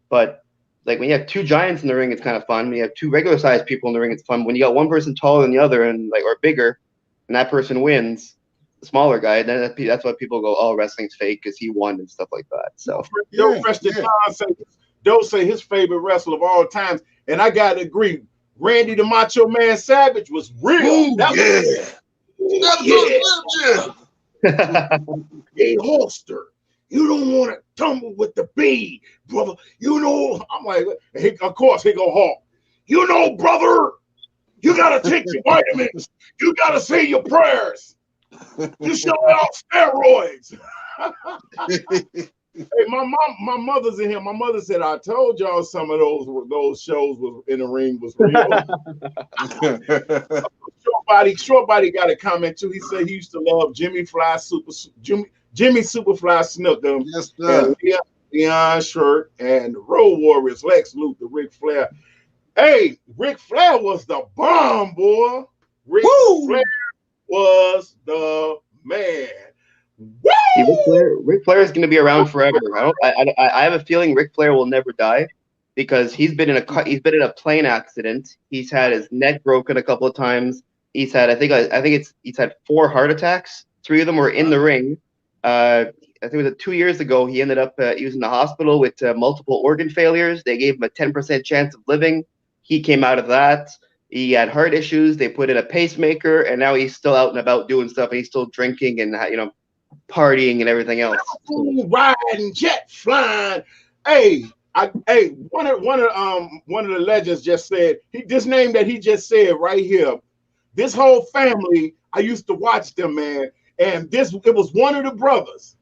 but like when you have two giants in the ring, it's kind of fun. When you have two regular sized people in the ring, it's fun. When you got one person taller than the other and or bigger, and that person wins, the smaller guy, then that's why people go, "Oh, wrestling's fake because he won" and stuff like that. So Doe say his favorite wrestler of all times, and I gotta agree, Randy the Macho Man Savage was real. Ooh, Hey, Holster, you don't want to tumble with the bee, brother. You know, I'm like, of course, he go Hawk. You know, brother, you got to take your vitamins. You got to say your prayers. You show out steroids. Hey, my mother's in here. My mother said, I told y'all some of those shows was in the ring was real. Short body got a comment too. He said he used to love Jimmy Superfly Snuka, Yes, sir. and Leon Shirt, and the Road Warriors, Lex Luthor, Ric Flair. Hey, Ric Flair was the bomb, boy. Ric Flair was the man. Ric Flair is going to be around forever. I have a feeling Ric Flair will never die because he's been in a plane accident. He's had his neck broken a couple of times. He's had he's had 4 heart attacks. 3 of them were in the ring. I think it was 2 years ago. He ended up he was in the hospital with multiple organ failures. They gave him a 10% chance of living. He came out of that. He had heart issues. They put in a pacemaker, and now he's still out and about doing stuff. And he's still drinking and partying and everything else. Riding, jet flying. Hey, one of the legends just said this name that he just said right here. This whole family, I used to watch them, man, and it was one of the brothers.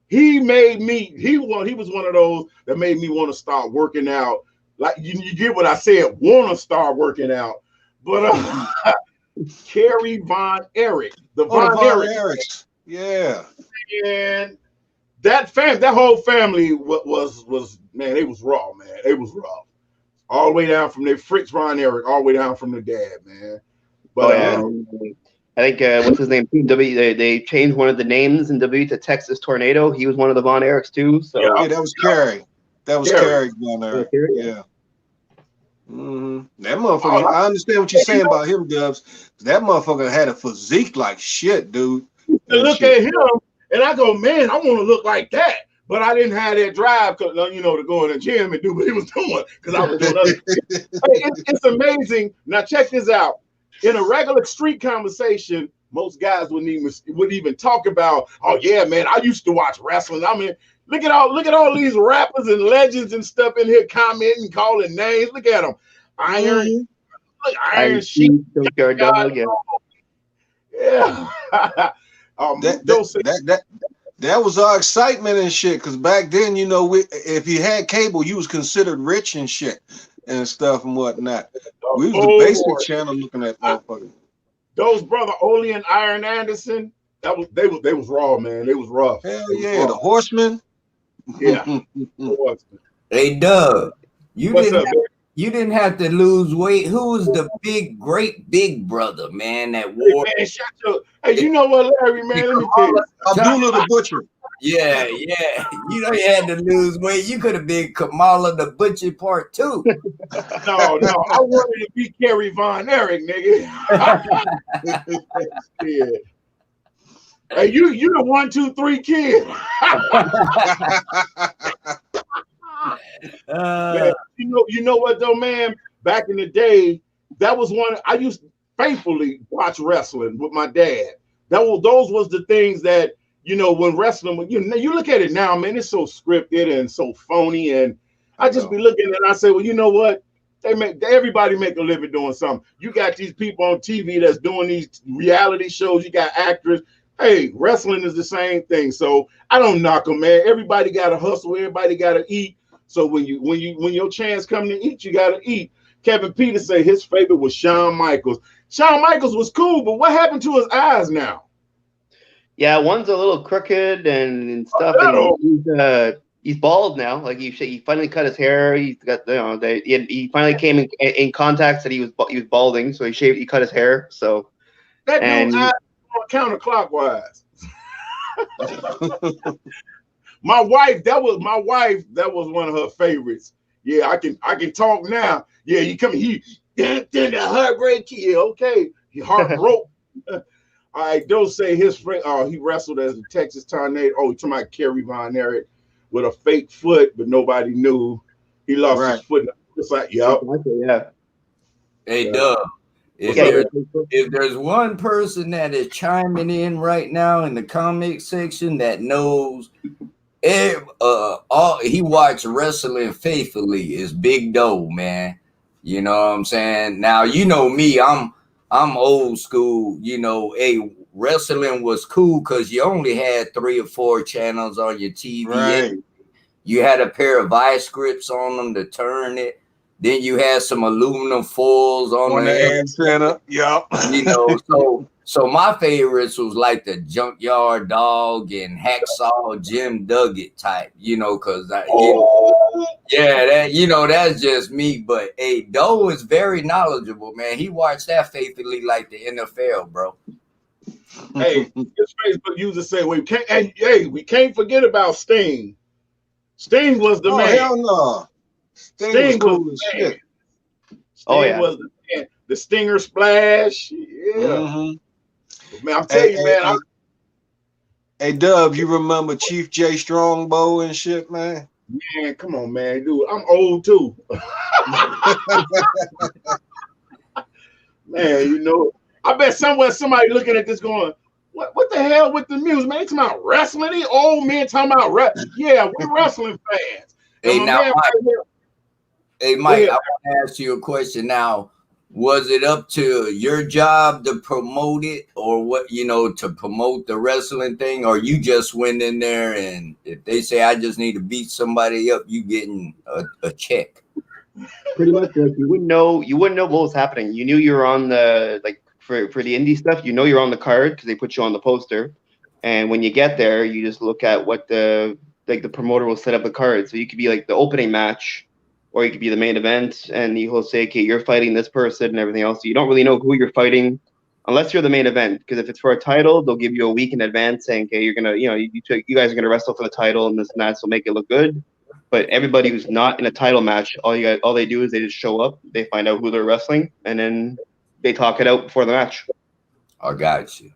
He was one of those that made me want to start working out. Like you get what I said, want to start working out. But Kerry Von Erich, the Von Erichs. Yeah. And that whole family was man, it was raw, man. It was raw. All the way down from their Fritz Von Erich, all the way down from the dad, man. But I think what's his name? They changed one of the names in W to Texas Tornado. He was one of the Von Erichs too. So yeah, that was Kerry. That was Kerry Von Erich. Yeah. That motherfucker. I understand what you're saying about him, Dubs. That motherfucker had a physique like shit, dude. Look at him, and I go, man, I want to look like that. But I didn't have that drive, to go in the gym and do what he was doing because I was doing other shit. It's amazing. Now check this out. In a regular street conversation, most guys wouldn't even talk about, oh yeah, man, I used to watch wrestling. I mean, look at all these rappers and legends and stuff in here commenting, calling names. Look at them. Iron Sheik. Yeah. That was our excitement and shit. Because back then, if you had cable, you was considered rich and shit and stuff and whatnot. We was the basic channel looking at motherfuckers. Those brother Ole and Iron Anderson, they was raw, man. They was rough. Hell yeah, the Horsemen. Yeah. Hey Doug, you didn't have to lose weight. Who was the great big brother, man, that wore? Hey, man, hey, you know what, Larry, man? Let me tell you. Abdullah the Butcher. Yeah. You had to lose weight. You could have been Kamala the Butcher Part 2. No, I wanted to be Kerry Von Erich, nigga. Yeah. Hey, you the 1, 2, 3 kid. Man, you know what though, man? Back in the day, that was one I used to faithfully watch wrestling with my dad. Those was the things that when wrestling. You look at it now, man. It's so scripted and so phony, and I just be looking and I say, well, you know what? Everybody make a living doing something. You got these people on TV that's doing these reality shows. You got actors. Hey, wrestling is the same thing. So I don't knock them, man. Everybody got to hustle. Everybody got to eat. So when your chance comes to eat, you got to eat. Kevin Peters say his favorite was Shawn Michaels. Shawn Michaels was cool, but what happened to his eyes now? Yeah, one's a little crooked and stuff. And he's bald now. Like he finally cut his hair. He's got he finally came in contacts that he was balding, so he cut his hair. So that dude's eyes counterclockwise. My wife, that was one of her favorites. Yeah, I can talk now. Yeah, he the heartbreak kid. Okay, he heart broke. All right, don't say his friend. He wrestled as the Texas Tornado. Oh, you're talking about Kerry Von Erich with a fake foot, but nobody knew he lost his foot. It's like, yeah. Hey, Doug, If there's one person that is chiming in right now in the comment section that knows all he watched wrestling faithfully is Big Doe, man. You know what I'm saying? Now you know me, I'm old school. You know, wrestling was cool because you only had 3 or 4 channels on your TV. Right. You had a pair of vice grips on them to turn it. Then you had some aluminum foils on the antenna. Yep. You know, so my favorites was like the Junkyard Dog and Hacksaw Jim Duggan type, you know, because that's just me. But Doe is very knowledgeable, man. He watched that faithfully like the NFL, bro. Hey, his Facebook user say we can't forget about Sting. Sting was the man. Hell no. Sting was cool as shit. Sting was the man. The Stinger Splash. Yeah. Man, I'm telling you, man. Hey, Dub, you remember Chief J Strongbow and shit, man? Man, come on, man, dude. I'm old too. Man, you know, I bet somewhere somebody looking at this going, what the hell with the music, man? They talking about wrestling? These old men talking about wrestling. Yeah, we're wrestling fans. Mike, I want to ask you a question now. Was it up to your job to promote it, or what, to promote the wrestling thing, or you just went in there and if they say I just need to beat somebody up, you getting a check? Pretty much, like you wouldn't know what was happening. You knew you were on the for the indie stuff. You know you're on the card because they put you on the poster, and when you get there, you just look at what the promoter will set up the card. So you could be like the opening match, or you could be the main event, and he'll say, okay, you're fighting this person and everything else. So you don't really know who you're fighting unless you're the main event. Because if it's for a title, they'll give you a week in advance saying, okay, you're gonna, you guys are gonna wrestle for the title and this and that, so make it look good. But everybody who's not in a title match, all they do is they just show up, they find out who they're wrestling, and then they talk it out before the match. Oh, got you.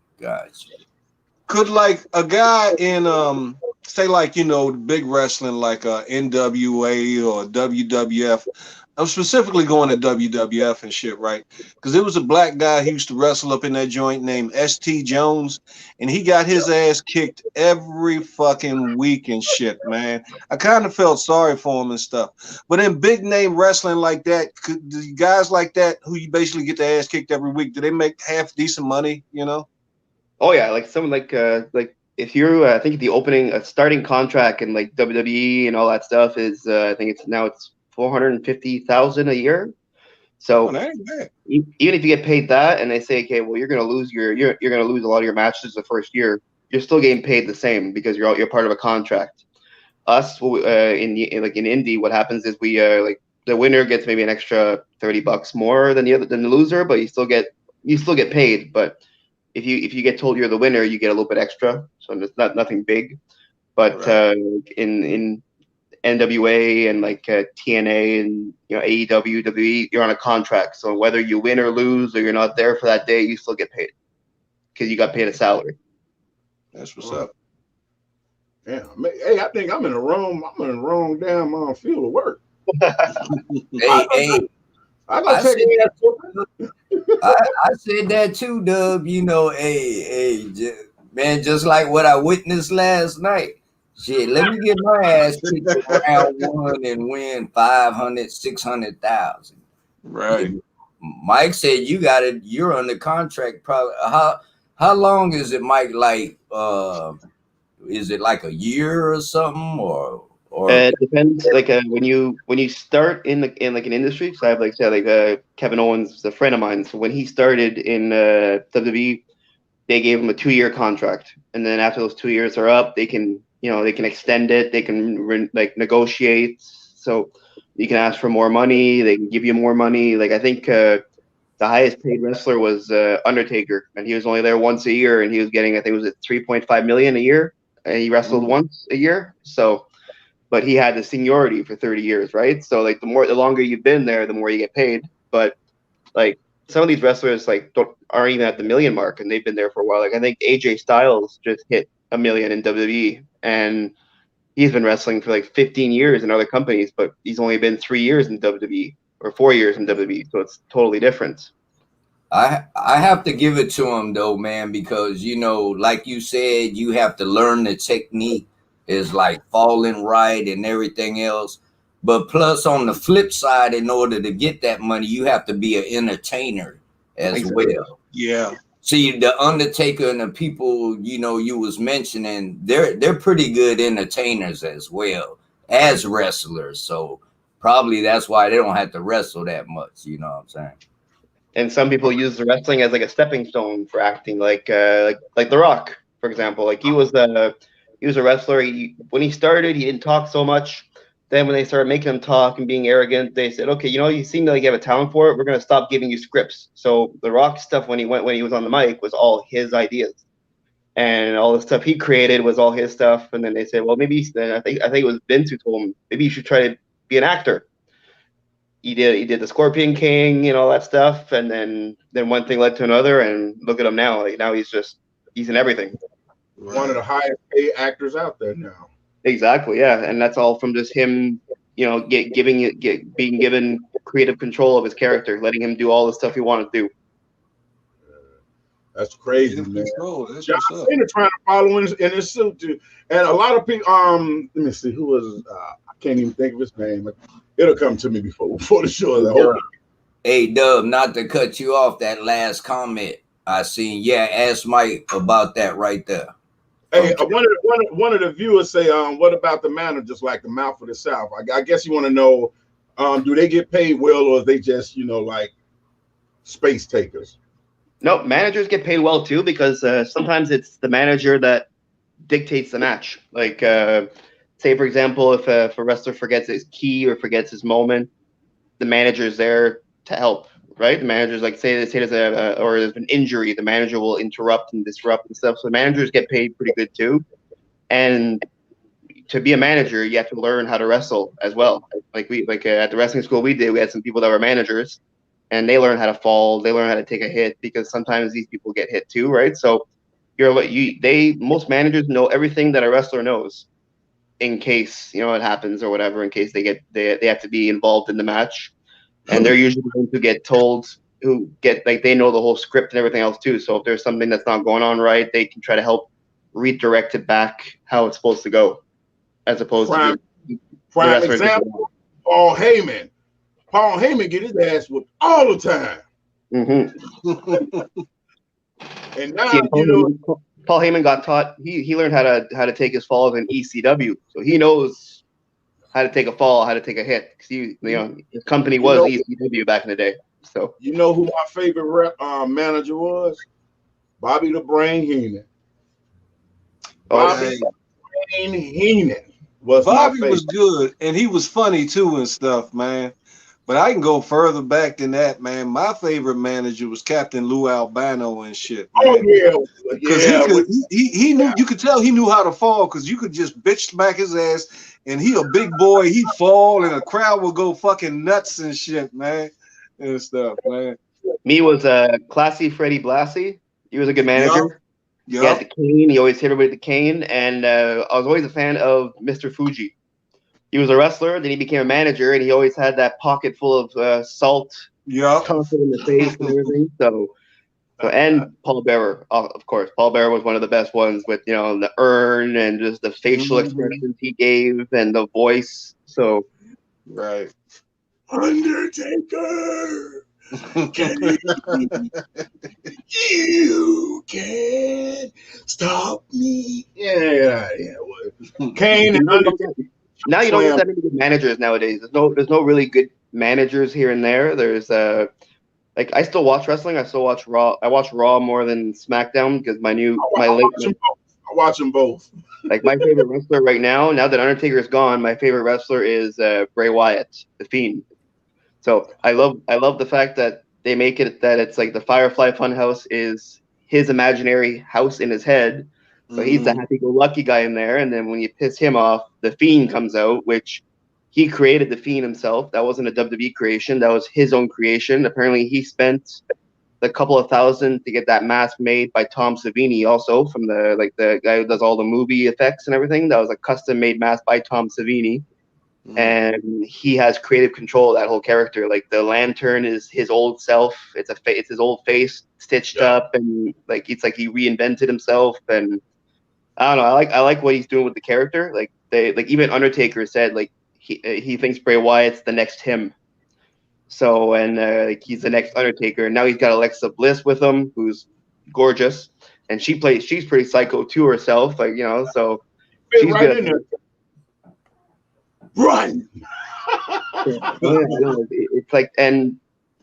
Could like a guy in say like the big wrestling like NWA or WWF. I'm specifically going to WWF and shit, right? Because there was a black guy who used to wrestle up in that joint named ST Jones, and he got his ass kicked every fucking week and shit, man. I kind of felt sorry for him and stuff. But in big name wrestling like that, the guys like that who you basically get their ass kicked every week, do they make half decent money, Oh yeah, like someone like if you're I think the opening starting contract in like WWE and all that stuff is I think it's $450,000 a year. So even if you get paid that and they say, okay, well you're gonna lose you're gonna lose a lot of your matches the first year, you're still getting paid the same because you're part of a contract. Us in indie, what happens is we like the winner gets maybe an extra $30 more than the loser, but you still get paid. But if you get told you're the winner, you get a little bit extra, so it's nothing big. But in NWA and like TNA and AEW, WWE, you're on a contract. So whether you win or lose or you're not there for that day, you still get paid because you got paid a salary. That's what's up. Yeah, hey, I think I'm in the wrong damn field of work. Hey. I said that too, Dub. Man, just like what I witnessed last night. Shit, let me get my ass kicked round one and win 500, 600,000. Right. Mike said you're under contract. Probably how long is it, Mike? Like, is it like a year or something, or? It depends. Like when you start in an industry, so I have Kevin Owens is a friend of mine. So when he started in WWE, they gave him a 2-year contract, and then after those 2 years are up, they can extend it. They can negotiate. So you can ask for more money. They can give you more money. Like I think the highest paid wrestler was Undertaker, and he was only there once a year, and he was getting, I think it was $3.5 million a year, and he wrestled once a year. So. But he had the seniority for 30 years, right? So like the longer you've been there, the more you get paid. But like some of these wrestlers aren't even at the million mark, and they've been there for a while. Like I think AJ Styles just hit $1 million in WWE, and he's been wrestling for like 15 years in other companies, but he's only been 3 years in WWE or 4 years in WWE, so it's totally different. I have to give it to him though, man, because you know, like you said, you have to learn the technique is like falling right and everything else. But plus on the flip side, in order to get that money, you have to be an entertainer as Exactly. well. Yeah. See, the Undertaker and the people, you know, you was mentioning, they're pretty good entertainers as well as wrestlers. So probably that's why they don't have to wrestle that much, you know what I'm saying? And some people use the wrestling as like a stepping stone for acting, like The Rock, for example. Like he was a wrestler. When he started, he didn't talk so much. Then when they started making him talk and being arrogant, they said, "Okay, you know, you seem like you have a talent for it. We're gonna stop giving you scripts." So The Rock stuff when he was on the mic was all his ideas, and all the stuff he created was all his stuff. And then they said, "Well, maybe." Then I think it was Vince who told him, "Maybe you should try to be an actor." He did the Scorpion King and all that stuff, and then one thing led to another, and look at him now. Like now he's in everything. One of the highest paid actors out there now. Exactly, yeah, and that's all from just him, you know, being given creative control of his character, letting him do all the stuff he wanted to do. That's crazy, Creative man. control, that's John what's up. Cena trying to follow in his suit too, and a lot of people. Let me see who was. I can't even think of his name. But it'll come to me before the show. I hope. Hey, Dub, not to cut you off, that last comment I seen. Yeah, ask Mike about that right there. Hey, one of the viewers say, what about the managers like the Mouth of the South? I guess you want to know, do they get paid well, or is they just, you know, like space takers? No, managers get paid well too, because sometimes it's the manager that dictates the match. Like, say for example, if a wrestler forgets his key or forgets his moment, the manager's there to help. Right? The manager's like, say there's there's an injury, the manager will interrupt and disrupt and stuff. So the managers get paid pretty good too. And to be a manager, you have to learn how to wrestle as well. Like at the wrestling school we had some people that were managers, and they learn how to fall, they learn how to take a hit, because sometimes these people get hit too, right? So most managers know everything that a wrestler knows, in case, you know, it happens or whatever, in case they have to be involved in the match. And they're usually going to get told, they know the whole script and everything else too. So if there's something that's not going on right, they can try to help redirect it back how it's supposed to go, as opposed to prime example, Paul Heyman. Paul Heyman get his ass whooped all the time. Mm-hmm. And now, you know, Paul Heyman got taught. He learned how to take his falls in ECW, so he knows how to take a fall, how to take a hit. His company was ECW back in the day. So you know who my favorite manager was? Bobby the Brain Heenan. Bobby the Brain Heenan was Bobby was good, and he was funny too and stuff, man. But I can go further back than that, man. My favorite manager was Captain Lou Albano and shit. Man. Oh yeah, because he knew, you could tell he knew how to fall, because you could just bitch smack his ass, and he a big boy, he'd fall, and the crowd would go fucking nuts and shit, man, and stuff, man. Me was classy Freddie Blassie. He was a good manager. Yep. He had the cane. He always hit everybody with the cane, and I was always a fan of Mr. Fuji. He was a wrestler, then he became a manager, and he always had that pocket full of salt, tossing in the face and everything. So and Paul Bearer, of course. Paul Bearer was one of the best ones, with, you know, the urn and just the facial expressions he gave and the voice. So right, Undertaker, you can't stop me. Yeah. Kane and Undertaker. Now you don't get that many good managers nowadays. There's no really good managers here and there. There's like, I still watch wrestling. I still watch Raw. I watch Raw more than SmackDown, because I watch them both. Like my favorite wrestler right now that Undertaker is gone, my favorite wrestler is Bray Wyatt, the Fiend. So I love the fact that they make it that it's like the Firefly Funhouse is his imaginary house in his head. So he's the happy-go-lucky guy in there, and then when you piss him off, the Fiend comes out, which he created the Fiend himself. That wasn't a WWE creation; that was his own creation. Apparently, he spent a couple of $1,000 to get that mask made by Tom Savini, also from the guy who does all the movie effects and everything. That was a custom-made mask by Tom Savini. and he has creative control of that whole character. Like the lantern is his old self. It's his old face stitched up, and like it's like he reinvented himself. And I don't know. I like what he's doing with the character. Like even Undertaker said like he thinks Bray Wyatt's the next him. So like he's the next Undertaker. And now he's got Alexa Bliss with him, who's gorgeous, and she's pretty psycho too herself. Like so she's right good. in there. Run. It's like, and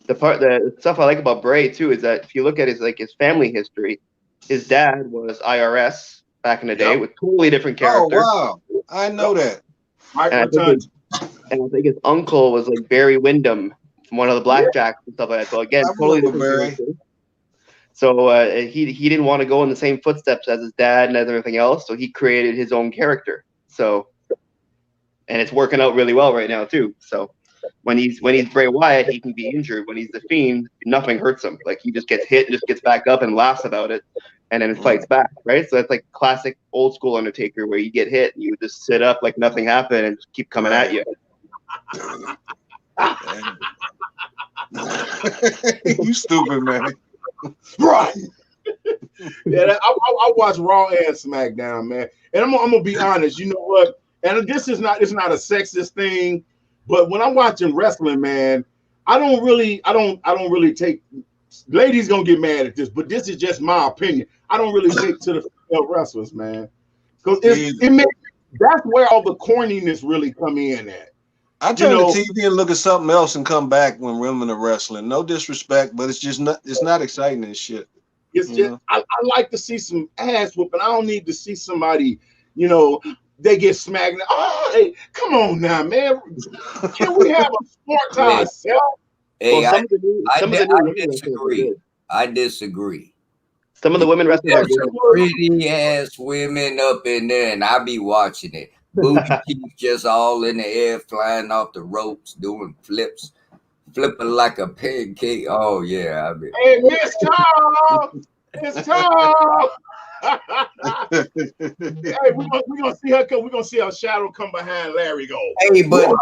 the stuff I like about Bray too is that if you look at his family history, his dad was IRS back in the day with totally different character. Oh wow, I know that. And I think his uncle was like Barry Windham from one of the Blackjacks and stuff like that. So again, totally different character. So he didn't want to go in the same footsteps as his dad and everything else, so he created his own character. So. And it's working out really well right now too. So when he's Bray Wyatt, he can be injured. When he's the Fiend, nothing hurts him. Like he just gets hit and just gets back up and laughs about it, and then fights back. Right. So that's like classic old school Undertaker, where you get hit and you just sit up like nothing happened and just keep coming at you. You stupid, man. Right. Yeah, I watch Raw and SmackDown, man. And I'm gonna be honest. You know what? And it's not a sexist thing, but when I'm watching wrestling, man, I don't really take. Ladies gonna get mad at this, but this is just my opinion. I don't really take to the female wrestlers, man, because that's where all the corniness really come in at. I turn the TV and look at something else and come back when women are wrestling. No disrespect, but it's not exciting and shit. It's just I like to see some ass whooping. I don't need to see somebody, they get smacked. Oh, hey, come on now, man. Can we have a sport to ourselves? Hey, I disagree. I disagree. Some of the women wrestlers are pretty ass women up in there, and I be watching it. Booty cheeks just all in the air, flying off the ropes, doing flips, flipping like a pancake. Oh yeah, Hey, Miss Tom, Miss Tom. Hey, we're gonna see her come. We're gonna see her shadow come behind Larry go. Hey, but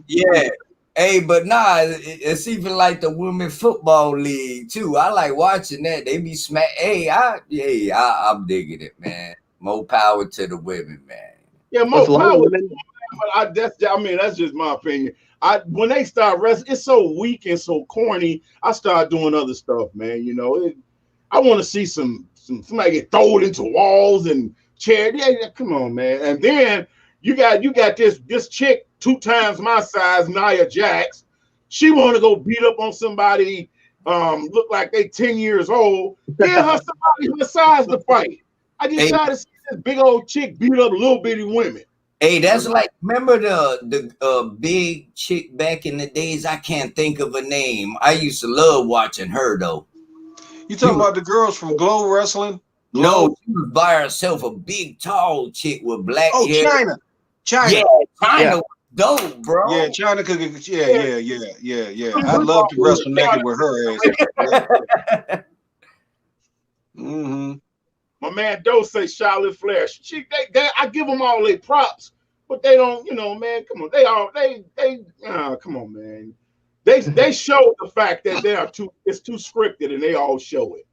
yeah. Hey, but nah, it's even like the women football league too. I like watching that. They be smack. I'm digging it, man. More power to the women, man. Yeah, more power. But that's just my opinion. When they start wrestling, it's so weak and so corny. I start doing other stuff, man. I want to see somebody get thrown into walls and chairs. Yeah, come on, man. And then you got this chick 2 times my size, Nia Jax. She want to go beat up on somebody, look like they 10 years old. Give her somebody her size to fight. I just try to see this big old chick beat up little bitty women. Hey, that's like, remember the big chick back in the days? I can't think of a name. I used to love watching her though. You talking about the girls from Glow Wrestling? No, she was by herself, a big, tall chick with black hair. China. Yeah, China was dope, bro. Yeah, China could. Yeah. I'd love to wrestle naked with her ass. Mm-hmm. My man Doe say Charlotte Flair. I give them all their props, but they don't. Man, come on. Come on, man. They show the fact that it's too scripted, and they all show it.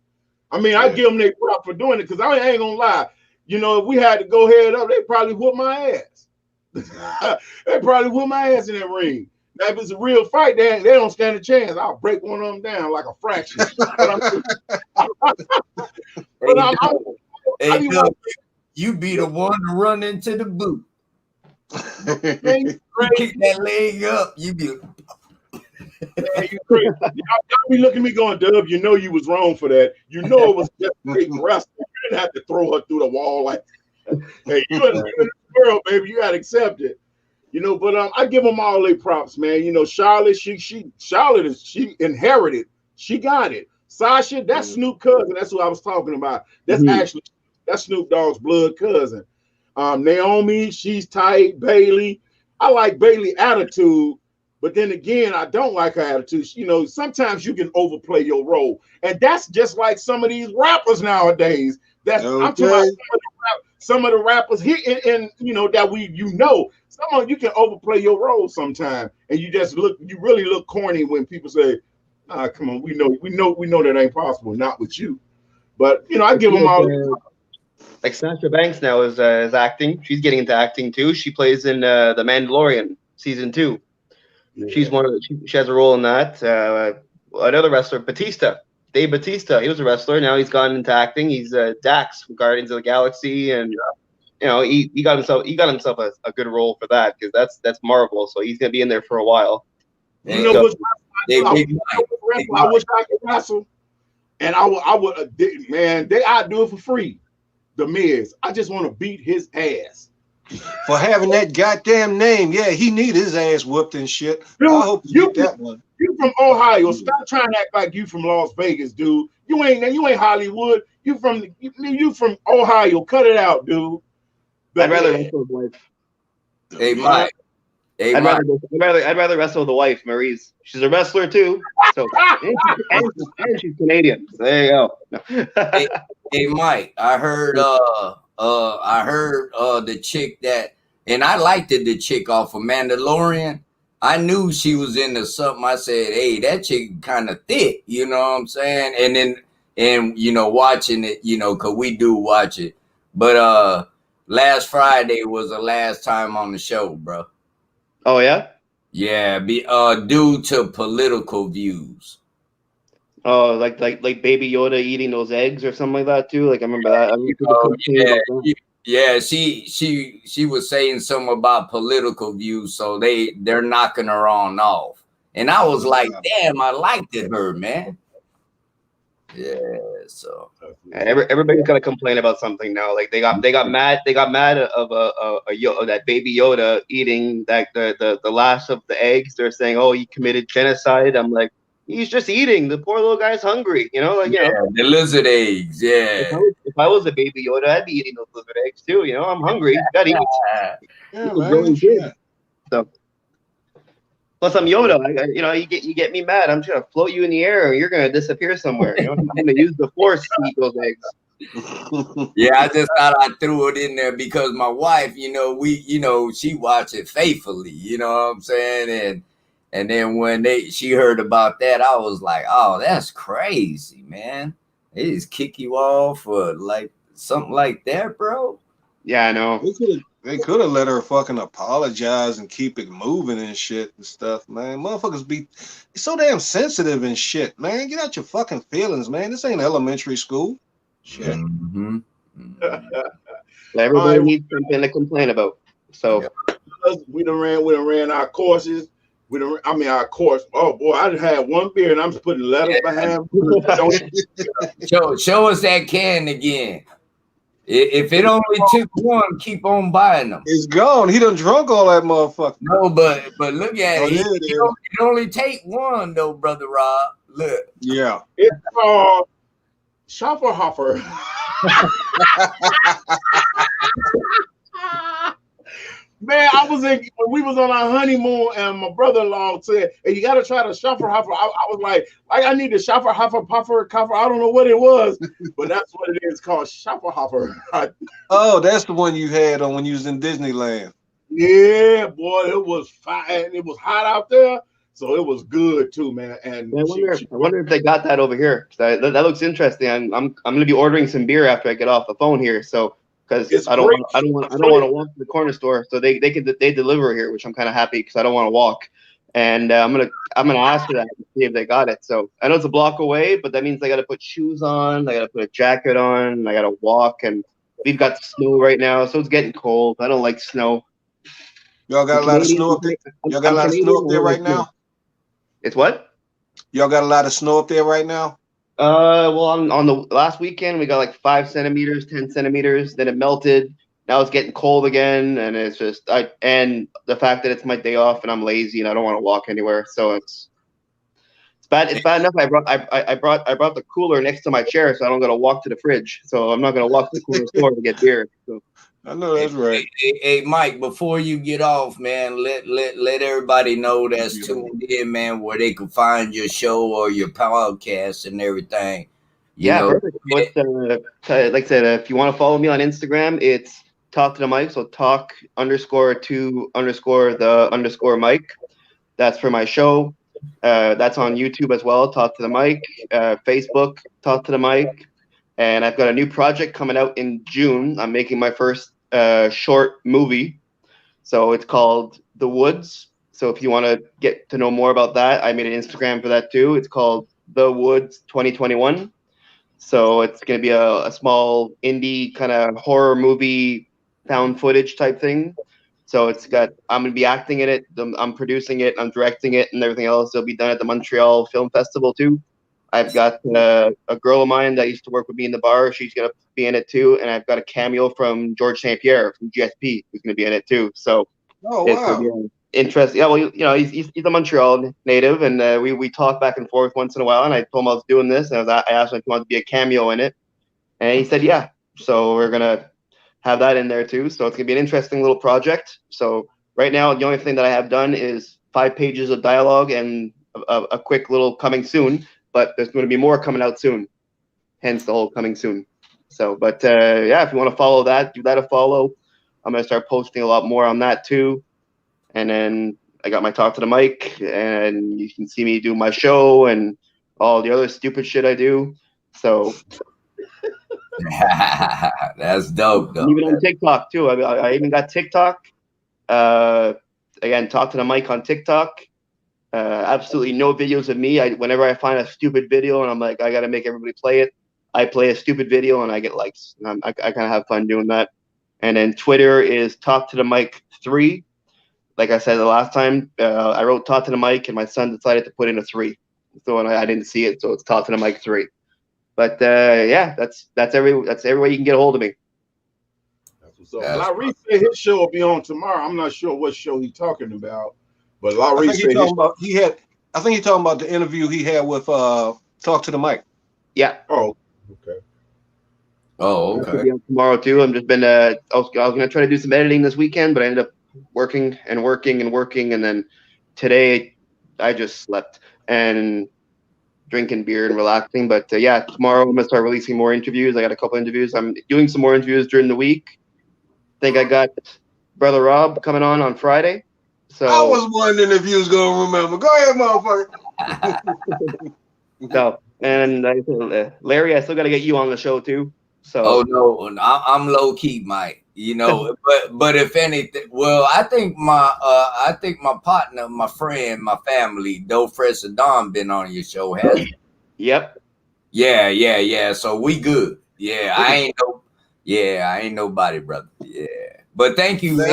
I mean, I give them their props for doing it because I ain't gonna lie. If we had to go head up, they probably whoop my ass. They probably whoop my ass in that ring. Now, if it's a real fight, they don't stand a chance. I'll break one of them down like a fraction. You be the one to run into the boot. Kick that leg up. You be. Yeah, you crazy. Y'all be looking at me going, Dub, you was wrong for that. It was just great wrestling. You didn't have to throw her through the wall like that. Hey, you in the world, baby. You gotta accept it. But I give them all their props, man. Charlotte, she inherited. She got it. Sasha, that's Snoop cousin. That's who I was talking about. That's that's Snoop Dogg's blood cousin. Naomi, she's tight. Bailey, I like Bailey's attitude. But then again, I don't like her attitude. Sometimes you can overplay your role. And that's just like some of these rappers nowadays. I'm talking about some of the rappers here and you know that some of you can overplay your role sometimes, and you really look corny when people say, "Ah, come on, we know that ain't possible, not with you." But you know, I give them all. Like Sasha Banks now is acting. She's getting into acting too. She plays in The Mandalorian season 2. Yeah. She's she has a role in that. Another wrestler, Dave Batista. He was a wrestler. Now he's gone into acting. He's Dax from Guardians of the Galaxy, and you know he got himself a good role for that because that's Marvel. So he's gonna be in there for a while. You know what? I wish I could wrestle, and I would man. I'd do it for free. The Miz. I just want to beat his ass for having that goddamn name. Yeah, he need his ass whooped and shit. Dude, I hope you get that one. You from Ohio? Stop trying to act like you from Las Vegas, dude. You ain't Hollywood. You from Ohio. Cut it out, dude. I'd rather wrestle the wife. Hey, Mike. I'd rather wrestle the wife, Maryse. She's a wrestler too. So and she's Canadian. So there you go. Hey, Mike, I heard the chick that, and I liked the chick off of Mandalorian. I knew she was into something. I said, hey, that chick kind of thick, you know what I'm saying? And you know, watching it, you know, cause we do watch it. But last Friday was the last time on the show, bro. Oh yeah? Yeah, due to political views. Oh, like Baby Yoda eating those eggs or something like that too. Like I remember that. Yeah. She was saying something about political views, so they're knocking her on off, and I was like, damn, I liked her, man. Yeah, so everybody's gonna complain about something now. Like they got mad of that Baby Yoda eating the last of the eggs. They're saying, oh, he committed genocide. I'm like, he's just eating. The poor little guy's hungry, you know. Like, you know, the lizard eggs. Yeah. If I was a Baby Yoda, I'd be eating those lizard eggs too. You know, I'm hungry. Gotta eat. Yeah, man. So, plus I'm Yoda. You get me mad. I'm just gonna float you in the air, or you're gonna disappear somewhere. You know, I'm gonna use the force to eat those eggs. Yeah, I just thought I threw it in there because my wife, she watch it faithfully. You know what I'm saying? And then when she heard about that, I was like, oh, that's crazy, man. They just kick you off for like something like that, bro. Yeah, I know. They could have let her fucking apologize and keep it moving and shit and stuff, man. Motherfuckers be so damn sensitive and shit, man. Get out your fucking feelings, man. This ain't elementary school. Shit. Mm-hmm. Everybody needs something to complain about. So we done ran our courses. Our course. Oh boy, I just had one beer and I'm just putting letters behind. Show us that can again. If it only took one, keep on buying them. It's gone. He done drunk all that motherfucker. No, but look at it. It only take one though, brother Rob. Look. Yeah. It's called Shopper Hopper. Man, when we was on our honeymoon, and my brother-in-law said, "Hey, you got to try the Shopper Hopper." I was like, I need the Shopper Hopper Puffer Copper. I don't know what it was, but that's what it is, called Shopper Hopper. Oh, that's the one you had on when you was in Disneyland. Yeah, boy, it was fine. It was hot out there, so it was good too, man. And I wonder if they got that over here. That looks interesting. I'm gonna be ordering some beer after I get off the phone here. So. Because I don't want to walk to the corner store, so they deliver here, which I'm kind of happy because I don't want to walk, and I'm gonna ask for that to see if they got it. So I know it's a block away, but that means I got to put shoes on, I got to put a jacket on, I got to walk, and we've got snow right now, so it's getting cold. I don't like snow. Y'all got a lot of snow up there. Y'all got a lot of snow up there right now. It's what? Y'all got a lot of snow up there right now. Well, on the last weekend we got like 5 centimeters, 10 centimeters. Then it melted. Now it's getting cold again, and it's just and the fact that it's my day off and I'm lazy and I don't want to walk anywhere, so it's bad. It's bad enough. I brought the cooler next to my chair, so I don't got to walk to the fridge. So I'm not gonna walk to the cooler store to get beer. So. I know that's right. Hey, Mike, before you get off, man, let everybody know that's tuned in, man, where they can find your show or your podcast and everything. Yeah, know, perfect. What's like I said, if you want to follow me on Instagram, it's talk to the mic. So talk_to_the_mic. That's for my show. That's on YouTube as well. Talk to the mic. Facebook. Talk to the mic. And I've got a new project coming out in June. I'm making my first short movie. So it's called The Woods. So if you want to get to know more about that, I made an Instagram for that too. It's called The Woods 2021. So it's going to be a small indie kind of horror movie, found footage type thing. So I'm going to be acting in it. I'm producing it. I'm directing it and everything else. It'll be done at the Montreal Film Festival too. I've got a girl of mine that used to work with me in the bar. She's going to be in it too. And I've got a cameo from George St. Pierre from GSP who's going to be in it too. So it's going to be interesting. Yeah, well, he's a Montreal native, and we talk back and forth once in a while. And I told him I was doing this, and I asked him if he wanted to be a cameo in it, and he said yeah. So we're gonna have that in there too. So it's gonna be an interesting little project. So right now, the only thing that I have done is 5 pages of dialogue and a quick little coming soon. But there's going to be more coming out soon. Hence the whole coming soon. So, but yeah, if you want to follow that, do that a follow. I'm gonna start posting a lot more on that too. And then I got my talk to the mic, and you can see me do my show and all the other stupid shit I do. So that's dope, though. Even on TikTok too. I even got TikTok. Again, talk to the mic on TikTok. Absolutely no videos of me. Whenever I find a stupid video and I'm like, I got to make everybody play it, I play a stupid video and I get likes. And I kind of have fun doing that. And then Twitter is talk to the mic 3. Like I said the last time, I wrote talk to the mic and my son decided to put in a 3. So I didn't see it, so it's talk to the mic 3. But yeah, that's every way you can get a hold of me. That's what's up. Larry said his show will be on tomorrow. I'm not sure what show he's talking about, but Larry said I think he's talking about the interview he had with Talk to the Mic. Yeah. Oh, okay. Oh, okay. Tomorrow too. I'm just been. I was gonna try to do some editing this weekend, but I ended up working, and then today I just slept and drinking beer and relaxing. But yeah, tomorrow I'm gonna start releasing more interviews. I got a couple interviews. I'm doing some more interviews during the week. I think I got Brother Rob coming on Friday. So I was wondering if you was gonna remember. Go ahead, motherfucker. So and Larry, I still got to get you on the show too. So oh no, I'm low key, Mike. You know, but if anything, well, I think my partner, my friend, my family, Doe Fresh and Don been on your show, has he? Yep. Yeah. So we good. Yeah, I ain't nobody, brother. Yeah, but thank you.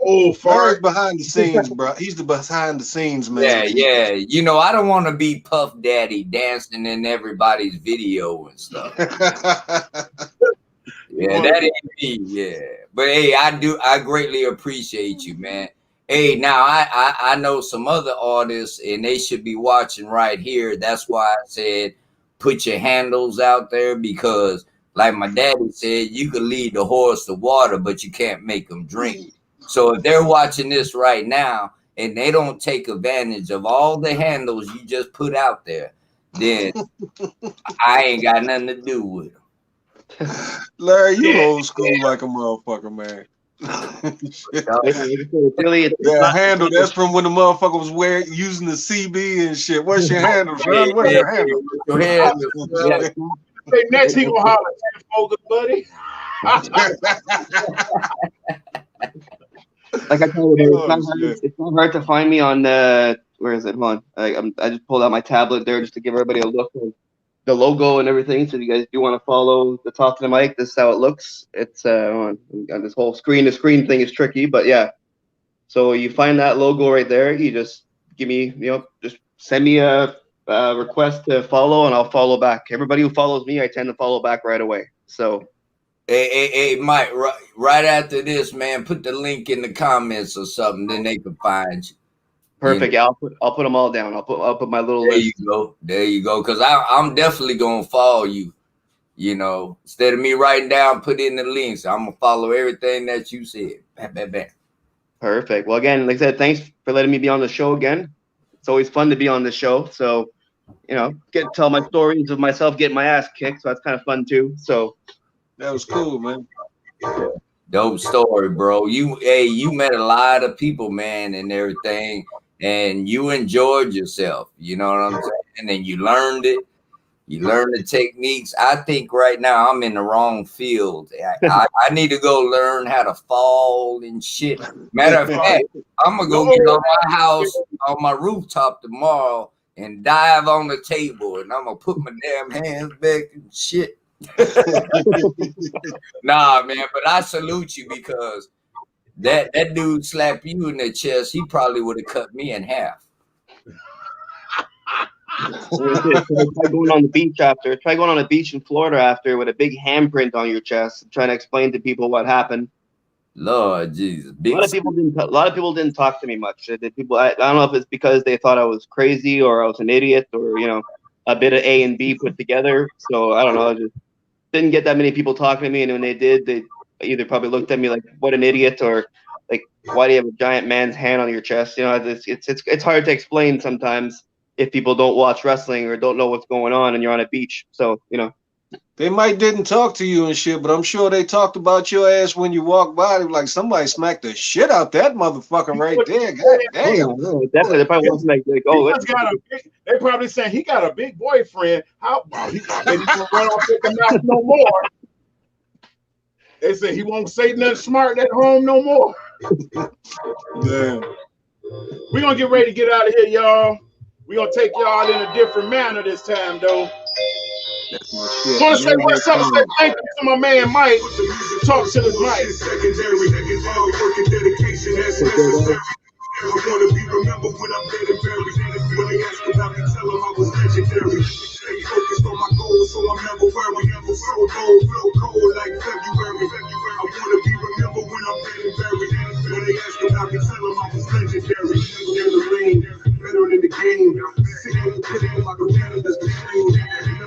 Old fart behind the scenes, bro. He's the behind the scenes man. Yeah. You know, I don't want to be Puff Daddy dancing in everybody's video and stuff. Yeah, that ain't me. Yeah, but hey, I greatly appreciate you, man. Hey, now I know some other artists, and they should be watching right here. That's why I said put your handles out there, because, like my daddy said, you can lead the horse to water, but you can't make them drink. So if they're watching this right now and they don't take advantage of all the handles you just put out there, then I ain't got nothing to do with them. Larry, you old school like a motherfucker, man. Handle. That's from when the motherfucker was using the CB and shit. What's your handle, son? What's your handle? Next he gonna holler at Fogus, buddy. Like I told you, it's not hard to find me on where is it? Hold on. I just pulled out my tablet there just to give everybody a look at the logo and everything. So if you guys do want to follow the Talk to the Mic, this is how it looks. It's on this whole screen. The screen thing is tricky, but yeah. So you find that logo right there. You just give me, just send me a request to follow, and I'll follow back. Everybody who follows me, I tend to follow back right away. So. Hey, Mike, right after this, man, put the link in the comments or something, then they can find you. Perfect. Yeah, I'll put them all down. I'll put my little list. There you go. Because I'm definitely gonna follow you. Instead of me writing down, put in the links. I'm gonna follow everything that you said. Bam. Perfect. Well, again, like I said, thanks for letting me be on the show again. It's always fun to be on the show. So tell my stories of myself getting my ass kicked. So that's kind of fun too. So that was cool, man. Dope story, bro. You met a lot of people, man, and everything, and you enjoyed yourself. You know what I'm saying? And you learned it. You learn the techniques. I think right now I'm in the wrong field. I need to go learn how to fall and shit. Matter of fact, I'm gonna go get on my house, on my rooftop tomorrow, and dive on the table, and I'm gonna put my damn hands back and shit. Nah, man, but I salute you because that dude slapped you in the chest. He probably would have cut me in half. Try going on the beach after. Try going on a beach in Florida after with a big handprint on your chest, trying to explain to people what happened. Lord Jesus, a lot of people didn't talk to me much. I don't know if it's because they thought I was crazy or I was an idiot or a bit of A and B put together. So I don't know. I just didn't get that many people talking to me, and when they did, they either probably looked at me like, "What an idiot," or like, "Why do you have a giant man's hand on your chest?" It's hard to explain sometimes if people don't watch wrestling or don't know what's going on and you're on a beach. So, they might didn't talk to you and shit, but I'm sure they talked about your ass when you walked by. They were like, somebody smacked the shit out that motherfucker right there. God damn. Definitely. They probably wasn't like they probably saying he got a big boyfriend. How he gonna run off at the mouth no more. They say he won't say nothing smart at home no more. Damn. We're gonna get ready to get out of here, y'all. We're gonna take y'all in a different manner this time, though. I want to say what's up. Say thank you to my man Mike. Talk to the mic. I want to be remembered when I'm dead and buried. When they ask about me, tell them I was legendary. Stay focused on my goals, so I'm never worried. So bold, flow cold like February. I want to be remembered when I'm dead and buried. When they ask about me, tell them I was legendary. In the lane, better than the game. Sitting putting in my career, that's the same.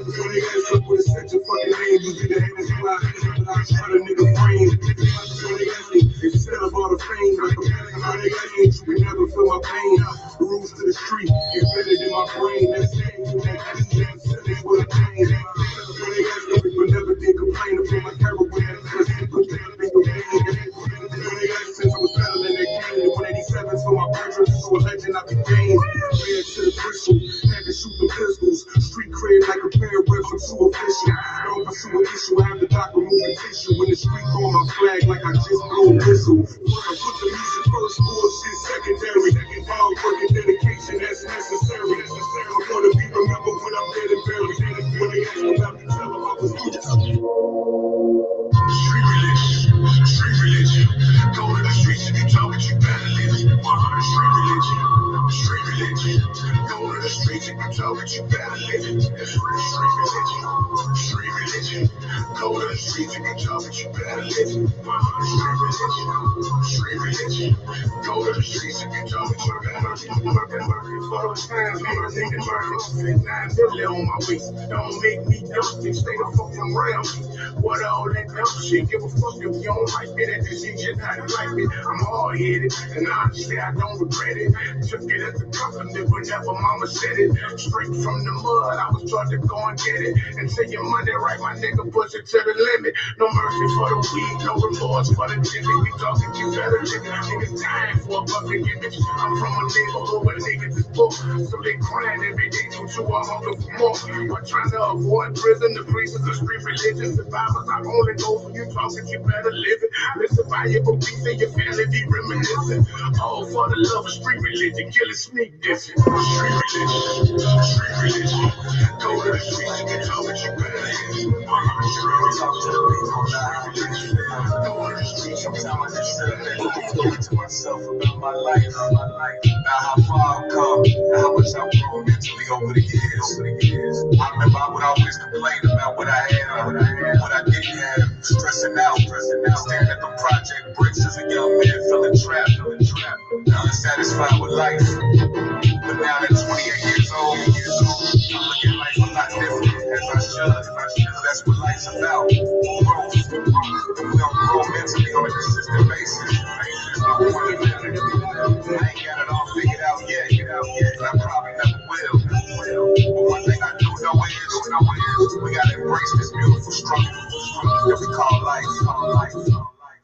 When they ask up with such a fucking name, you get the hands fly. I try to nigga frame. When they ask me, instead of all the fame, when they ask me, you can never feel my pain. The rules to the street, embedded in my brain. That's what I came. When they ask me, but never did complain about my character when that person put that thing on me. When they ask since I was battling that game, the 187 for my purpose, so a legend I became. Ran to the bristle, had to shoot the pistols. Street cred like a pair of reps, I'm too official. Don't pursue an issue, I have the doc removing tissue. When the street throw my flag like I just blow a whistle. I put the music first, bullshit secondary. Hard work and dedication, that's necessary. I want to be remembered when I'm dead and buried. When they ask me about me, tell them I was street religion. Go to the streets if you talk what you better live. Street religion. Go to the streets if you talk what you better live. Street religion. Go to the streets if you talk what you better live. Street religion. Go to the streets if you talk what you better live. On my waist, don't make me dusty. Stay the fuck around me. What all that dumb shit? Give a fuck if you don't like it. That shit you not like it. I'm hard headed, and honestly I don't regret it. Took it as a compliment, but never mama said it. Straight from the mud, I was taught to go and get it. And say your money right, my nigga, push it to the limit. No mercy for the weed, no remorse for the chicken. We talking you better, niggas dying for a fucking image. I'm from a neighborhood where niggas is poor, so they crying every day due to a hunger for more. We're trying to avoid prison, the priests of street religion. Survivors are only those when you talking, you better live it. Listen, valuable peace in your family, be reminiscent. All for the love of street religion, killing sneak dissing. Street religion. Go to the streets and you talk what you better live. Talking to myself about my life, about how far I've come, how much I've grown mentally over the years. I remember I would always complain about what I had, what I didn't have, stressing out, staring at the project bricks as a young man, feeling trapped, unsatisfied with life. But now that 28 years old, I'm looking at life a lot different as I should. That's what life's about. Growth. We don't grow mentally on a consistent basis. I ain't got it all figured out yet, and I probably never will. But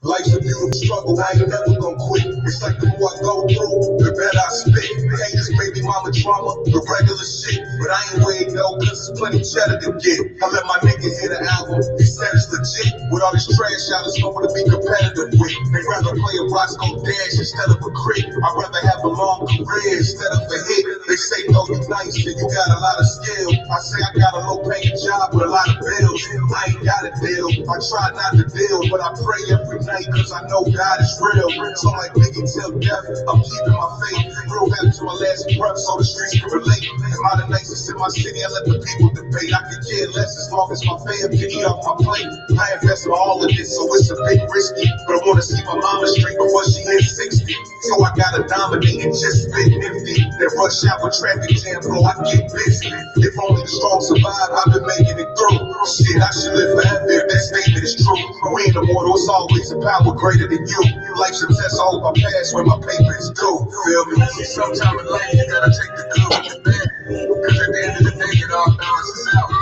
Life's a beautiful struggle, I ain't never gonna quit. It's like the more I go through, the better I spit. Haters, baby mama drama, the regular shit. But I ain't waiting no, cause there's plenty cheddar to get. I let my nigga hear the album, he said it's legit. With all this trash out, it's no one to be competitive with. They'd rather play a Roscoe Dash instead of a crit. I'd rather have a long career instead of a hit. They say, no, you nice and you got a lot of skill. I say I got a low paying job with a lot of bills. I ain't got a deal, I try not to deal, but I pray every night. Cause I know God is real. So like Biggie till death, I'm keeping my faith. Real back to my last breath so the streets can relate. Am I the nicest in my city? I let the people debate. I could care less as long as my fam can eat off my plate. I invest in all of this, so it's a bit risky. But I wanna see my mama straight before she hits 60. So I gotta dominate and just spit nifty. Then rush out with traffic jam, bro, I get busy. If only the strong survive, I've been making it through. Shit, I should live forever if that statement is true. We ain't immortal, it's always a power greater than you. Life's a test, I hope I pass where my paper is due. Feel me? Sometime in life you gotta take the good with the bad. Cause at the end of the day it all balances out.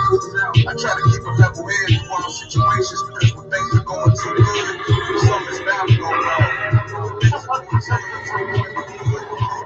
I try to keep a level head in all situations because when things are going too good, something's bound to go wrong.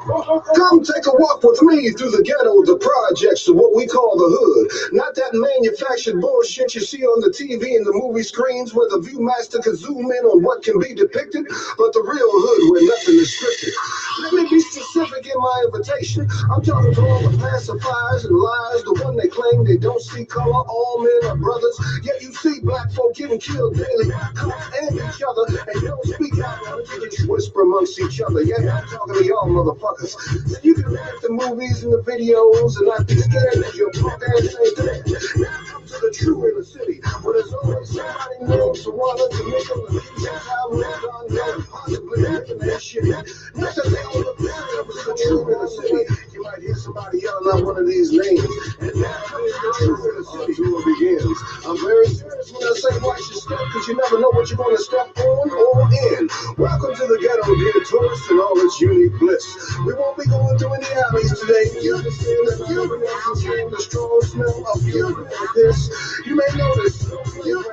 Come take a walk with me through the ghetto, the projects, to what we call the hood. Not that manufactured bullshit you see on the TV and the movie screens where the viewmaster can zoom in on what can be depicted, but the real hood where nothing is scripted. Let me be specific in my invitation. I'm talking to all the pacifiers and lies, the one they claim they don't see color. All men are brothers, yet you see black folk getting killed daily, cops and each other, and you don't speak out, you just whisper amongst each other. Yeah, I'm talking to y'all motherfuckers. You can look at the movies and the videos and not be scared that your punk ass ain't there. Now come to the true inner city, where there's always somebody named Tawana to make them the future time moved on down, possibly making that shit. Not that they all look bad, but it's the true inner city. You might hear somebody yelling out one of these names, and now comes the true inner city who begins. I'm very serious when I say watch your step, because you never know what you're going to step on or in. Welcome to the ghetto, dear tourists, and all its unique bliss. We won't be going through any alleys today. You understand that you can the strong smell of you like this. You may notice you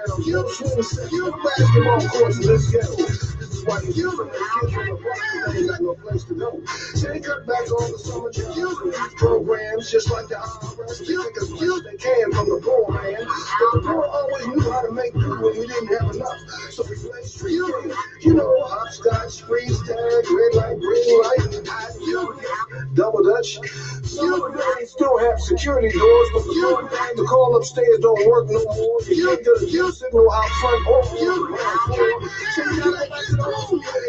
basketball courts in this ghetto. This is why you kids on the bus ain't got no place to go. So they cut back on the summer jobs programs just like the IRS. They take as much as they can from the poor man. But the poor always knew how to make do when we didn't have enough. So we played street games. You know, hopscotch, freeze tag, red light, green light, double dutch. Some buildings still have security doors, but the call upstairs don't work no more. You can't get a signal out front or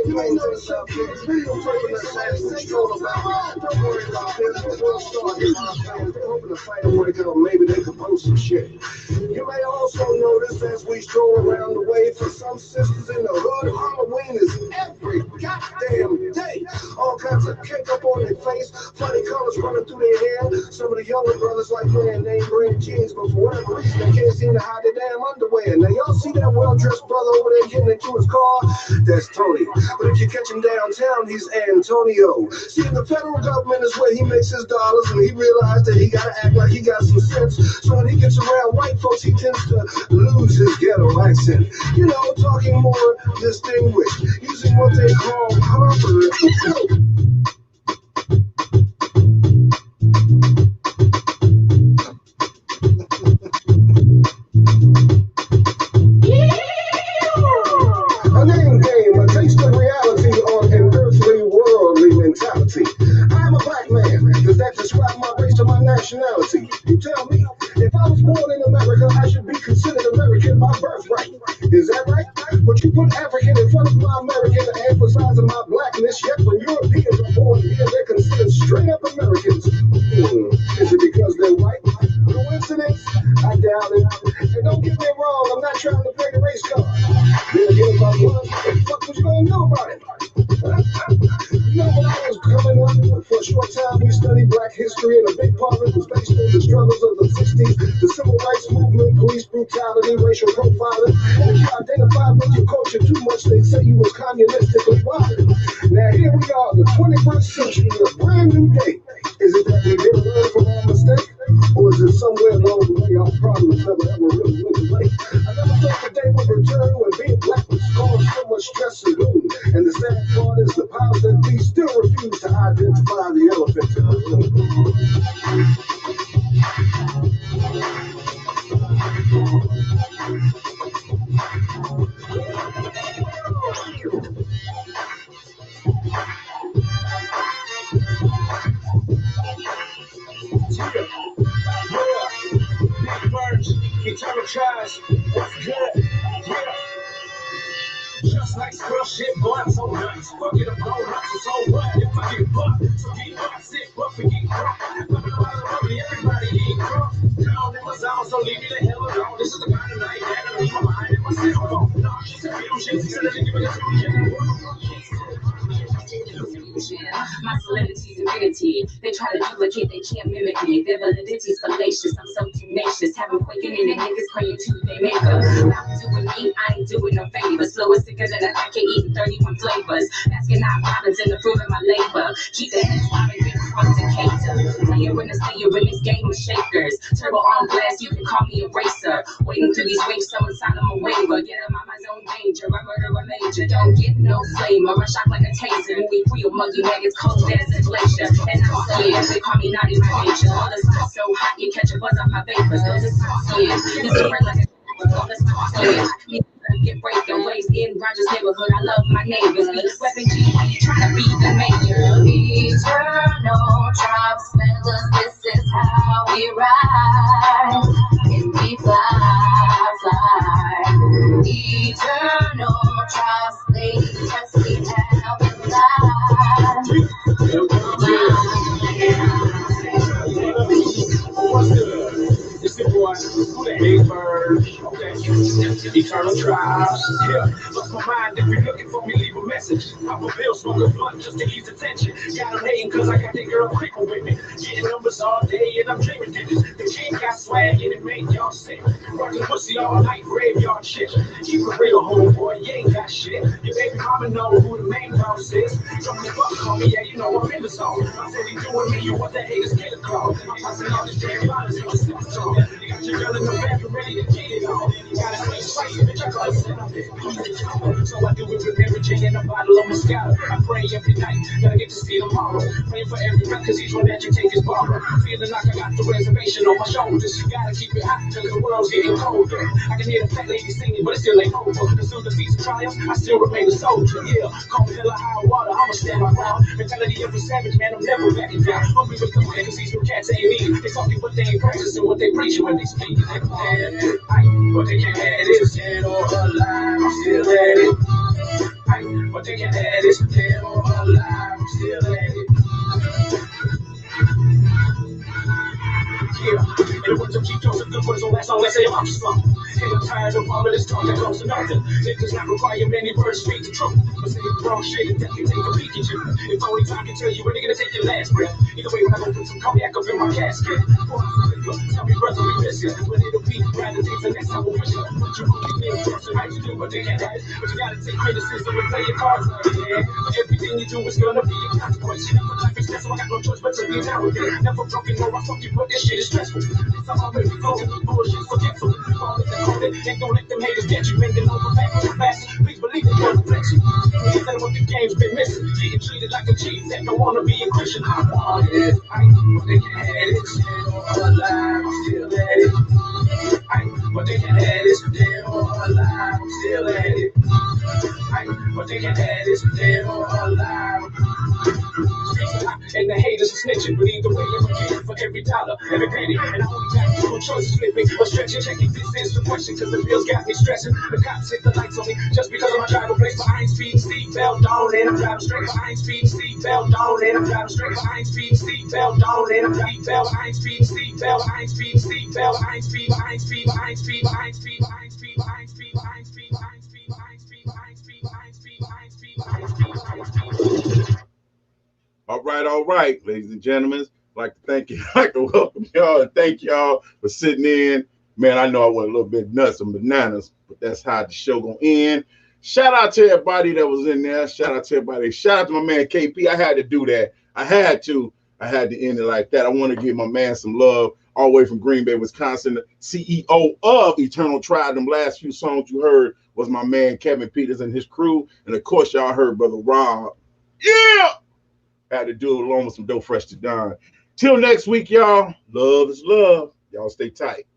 you ain't never stop kids. You don't take the same control about. Don't worry about this. We'll start getting our fans. They're hoping to fight a break out. Maybe they could post some shit. You may also notice as we stroll around the way, for some sisters in the hood, Halloween is every goddamn day. All kinds of cake up on their face, funny colors running through their hair. Some of the younger brothers like wearing name brand jeans, but for whatever reason they can't seem to hide their damn underwear. Now y'all see that well-dressed brother over there getting into his car? That's Tony. But if you catch him downtown, he's Antonio. See, the federal government is where he makes his dollars, and he realized that he gotta act like he got some sense. So when he gets around white folks, he tends to lose his ghetto accent. You know, talking more distinguished, using what they call proper. A name game, a taste of reality on an earthly, worldly mentality. I'm a black man. Does that describe my race or my nationality? You tell me. If I was born in America, I should be considered American by birthright. Is that right? But you put African in front of my American, emphasizing my blackness. Yet when Europeans are born here, they're considered straight up Americans. Is it because they're white? Coincidence? I doubt it. And don't get me wrong, I'm not trying to play the race card. Then again, if I was, what the fuck was you gonna know about it? You know, when I was coming up, for a short time, we studied black history, and a big part of it was based on the struggles of the 60s, the civil rights movement, police brutality, racial profiling. And if you identify with your culture too much, they say you was communistically wild. Now here we are, the 21st century, a brand new day. Is it that we didn't learn from our mistake? Or is it somewhere along the way our problems never ever really went away? I never thought the day would return when being black was scorned stress saloon. And the sad part is the powers that be still refuse to identify the elephant in the room. Big Birds, Eternal Tribes, what's good? Yeah. Just like squirrel shit, boy, I'm so nuts. Fuck it, I'm grown up, so what? If I get bucked, so get bucked, sick, buck, and get crunk. Fucking around with everybody get crunk. Down in my zone, so leave me the hell alone. This is the kind of night that I leave my mind and my cell phone. Nah, she's a film shit, she's a give it my celebrity's divinity. They try to duplicate, they can't mimic me. Their validity's fallacious. I'm so tenacious. Have them quaking in the niggas praying to their maker. Not doing me, I ain't doing no favors. Slower, sicker than a packet, eating 31 flavors. Asking out violence and approving my labor. Keep the heads bobbing, big front to cater. Player in this game of shakers. Turbo on blast, you can call me a racer. Waiting through these waves, someone sign them a waiver. Get them out my zone danger. I murder a major. Don't get no flame or a shock like a taser. Movie real muggy maggots, cold as a glacier. And I'm scared, they call me naughty my nature. All the stuff so hot, you catch a buzz off my vapors. Those are soft scared. It's different like a all the soft scared. Get breaking waves in Rogers neighborhood. I love my neighbors. Weapon G, trying to be the mayor. Eternal tribe spellers, this is how we ride. And we fly, fly. Eternal tribe slaves, yes, we have a life. What's good? It's the boy, who the Big Bird, okay, Eternal Tribes, yeah. Lost my mind, if you're looking for me, leave a message. I'm a bill, smoke a blunt just to ease attention. Got them hating cause I got that girl creeping with me. Getting numbers all day and I'm dreaming digits. The chick got swag and it made y'all sick. Rockin' pussy all night, graveyard shit. Keep it real, homeboy, you ain't got shit. Your baby mama know who the main boss is. Don't give up, call me, yeah, you know I'm in the zone. I'm really doing me, you want that haters get a call. I'm tossing all this damn violence in the slip zone. You got your girl in the bathroom ready to get it on. You gotta stay spicy, bitch, I call it. So I do it with every gin and a bottle of Moscato. I pray every night, gotta get to see tomorrow. Praying for every breath, cause each one that you take is borrowed. Feeling like I got the reservation on my shoulders. You gotta keep it hot, cause the world's getting colder. I can hear the fat lady singing, but it still ain't over. Pursue the feats of triumph, I still remain a soldier. Yeah, call me hella high water, I'ma stand my ground. Mentality of a savage, man, I'm never backing down. Hungry with the fantasies from cats ain't me. They talking what they ain't practicing, what they preaching when they speak. But they can't have this, dead or alive, I'm still at it. But they can't have this, dead or alive, I'm still at it. Yeah, and the words of Chief Joseph, the words don't last long, let's say I'm something. And I'm tired of all of this talk that comes to nothing. It does not require many words, speak the truth. But say the wrong shit and definitely take a peek at you. If only time can tell you when you're gonna take your last breath. Either way, when I go put some cognac up in my casket. Tell me, brother, we miss you. But it'll be rather days the next time we'll wish you. But you really think what's right to do, but they can't have it. But you gotta take criticism and play your cards right, yeah. But everything you do is gonna be a consequence. Never life is stressful, I got no choice but to be down with it. Never broken, no, I fuck you, but this shit is stressful. This I'm already going through bullshit, forgetful. Call it and call it, ain't gonna let them haters get you. Bending over fast, please believe it, don't flex you. That's what the game's been missing. Getting treated like a cheat that don't wanna be a Christian. I want it, I but they can't have it. Dead or alive, I'm still at it. But they can't have it. Dead or alive, I'm still at it. But they can't have it. Dead or alive. And the haters are snitching, but either way, I'm getting for every dollar, every penny. And I only got two choices, flipping or stretching. Checking this is the question, cause the bills got me stressing. The cops hit the lights on me just because of my tribal place. But I ain't speeding, seatbelt on, and I'm driving straight. But I ain't speeding, seatbelt on, and I'm driving straight. But I ain't speeding, seatbelt on, and I'm driving seatbelt. I ain't speeding, seatbelt. I ain't speeding, seatbelt. I ain't speeding, I ain't speeding, I ain't speeding, I ain't speeding, I ain't speeding, I ain't speeding, I ain't speeding, I ain't speeding, I ain't speeding, I ain't speeding, I ain't speeding, I ain't speeding, I ain't speeding, I ain't speeding. All right, ladies and gentlemen. I'd like to thank you. I'd like to welcome y'all and thank y'all for sitting in. Man, I know I went a little bit nuts and bananas, but that's how the show gonna end. Shout out to everybody that was in there. Shout out to everybody. Shout out to my man KP. I had to do that. I had to end it like that. I want to give my man some love all the way from Green Bay, Wisconsin, the CEO of Eternal Tribe. Them last few songs you heard was my man Kevin Peters and his crew. And of course, y'all heard Brother Rob. Yeah! Had to do it along with some dope fresh to done. Till next week, y'all. Love is love. Y'all stay tight.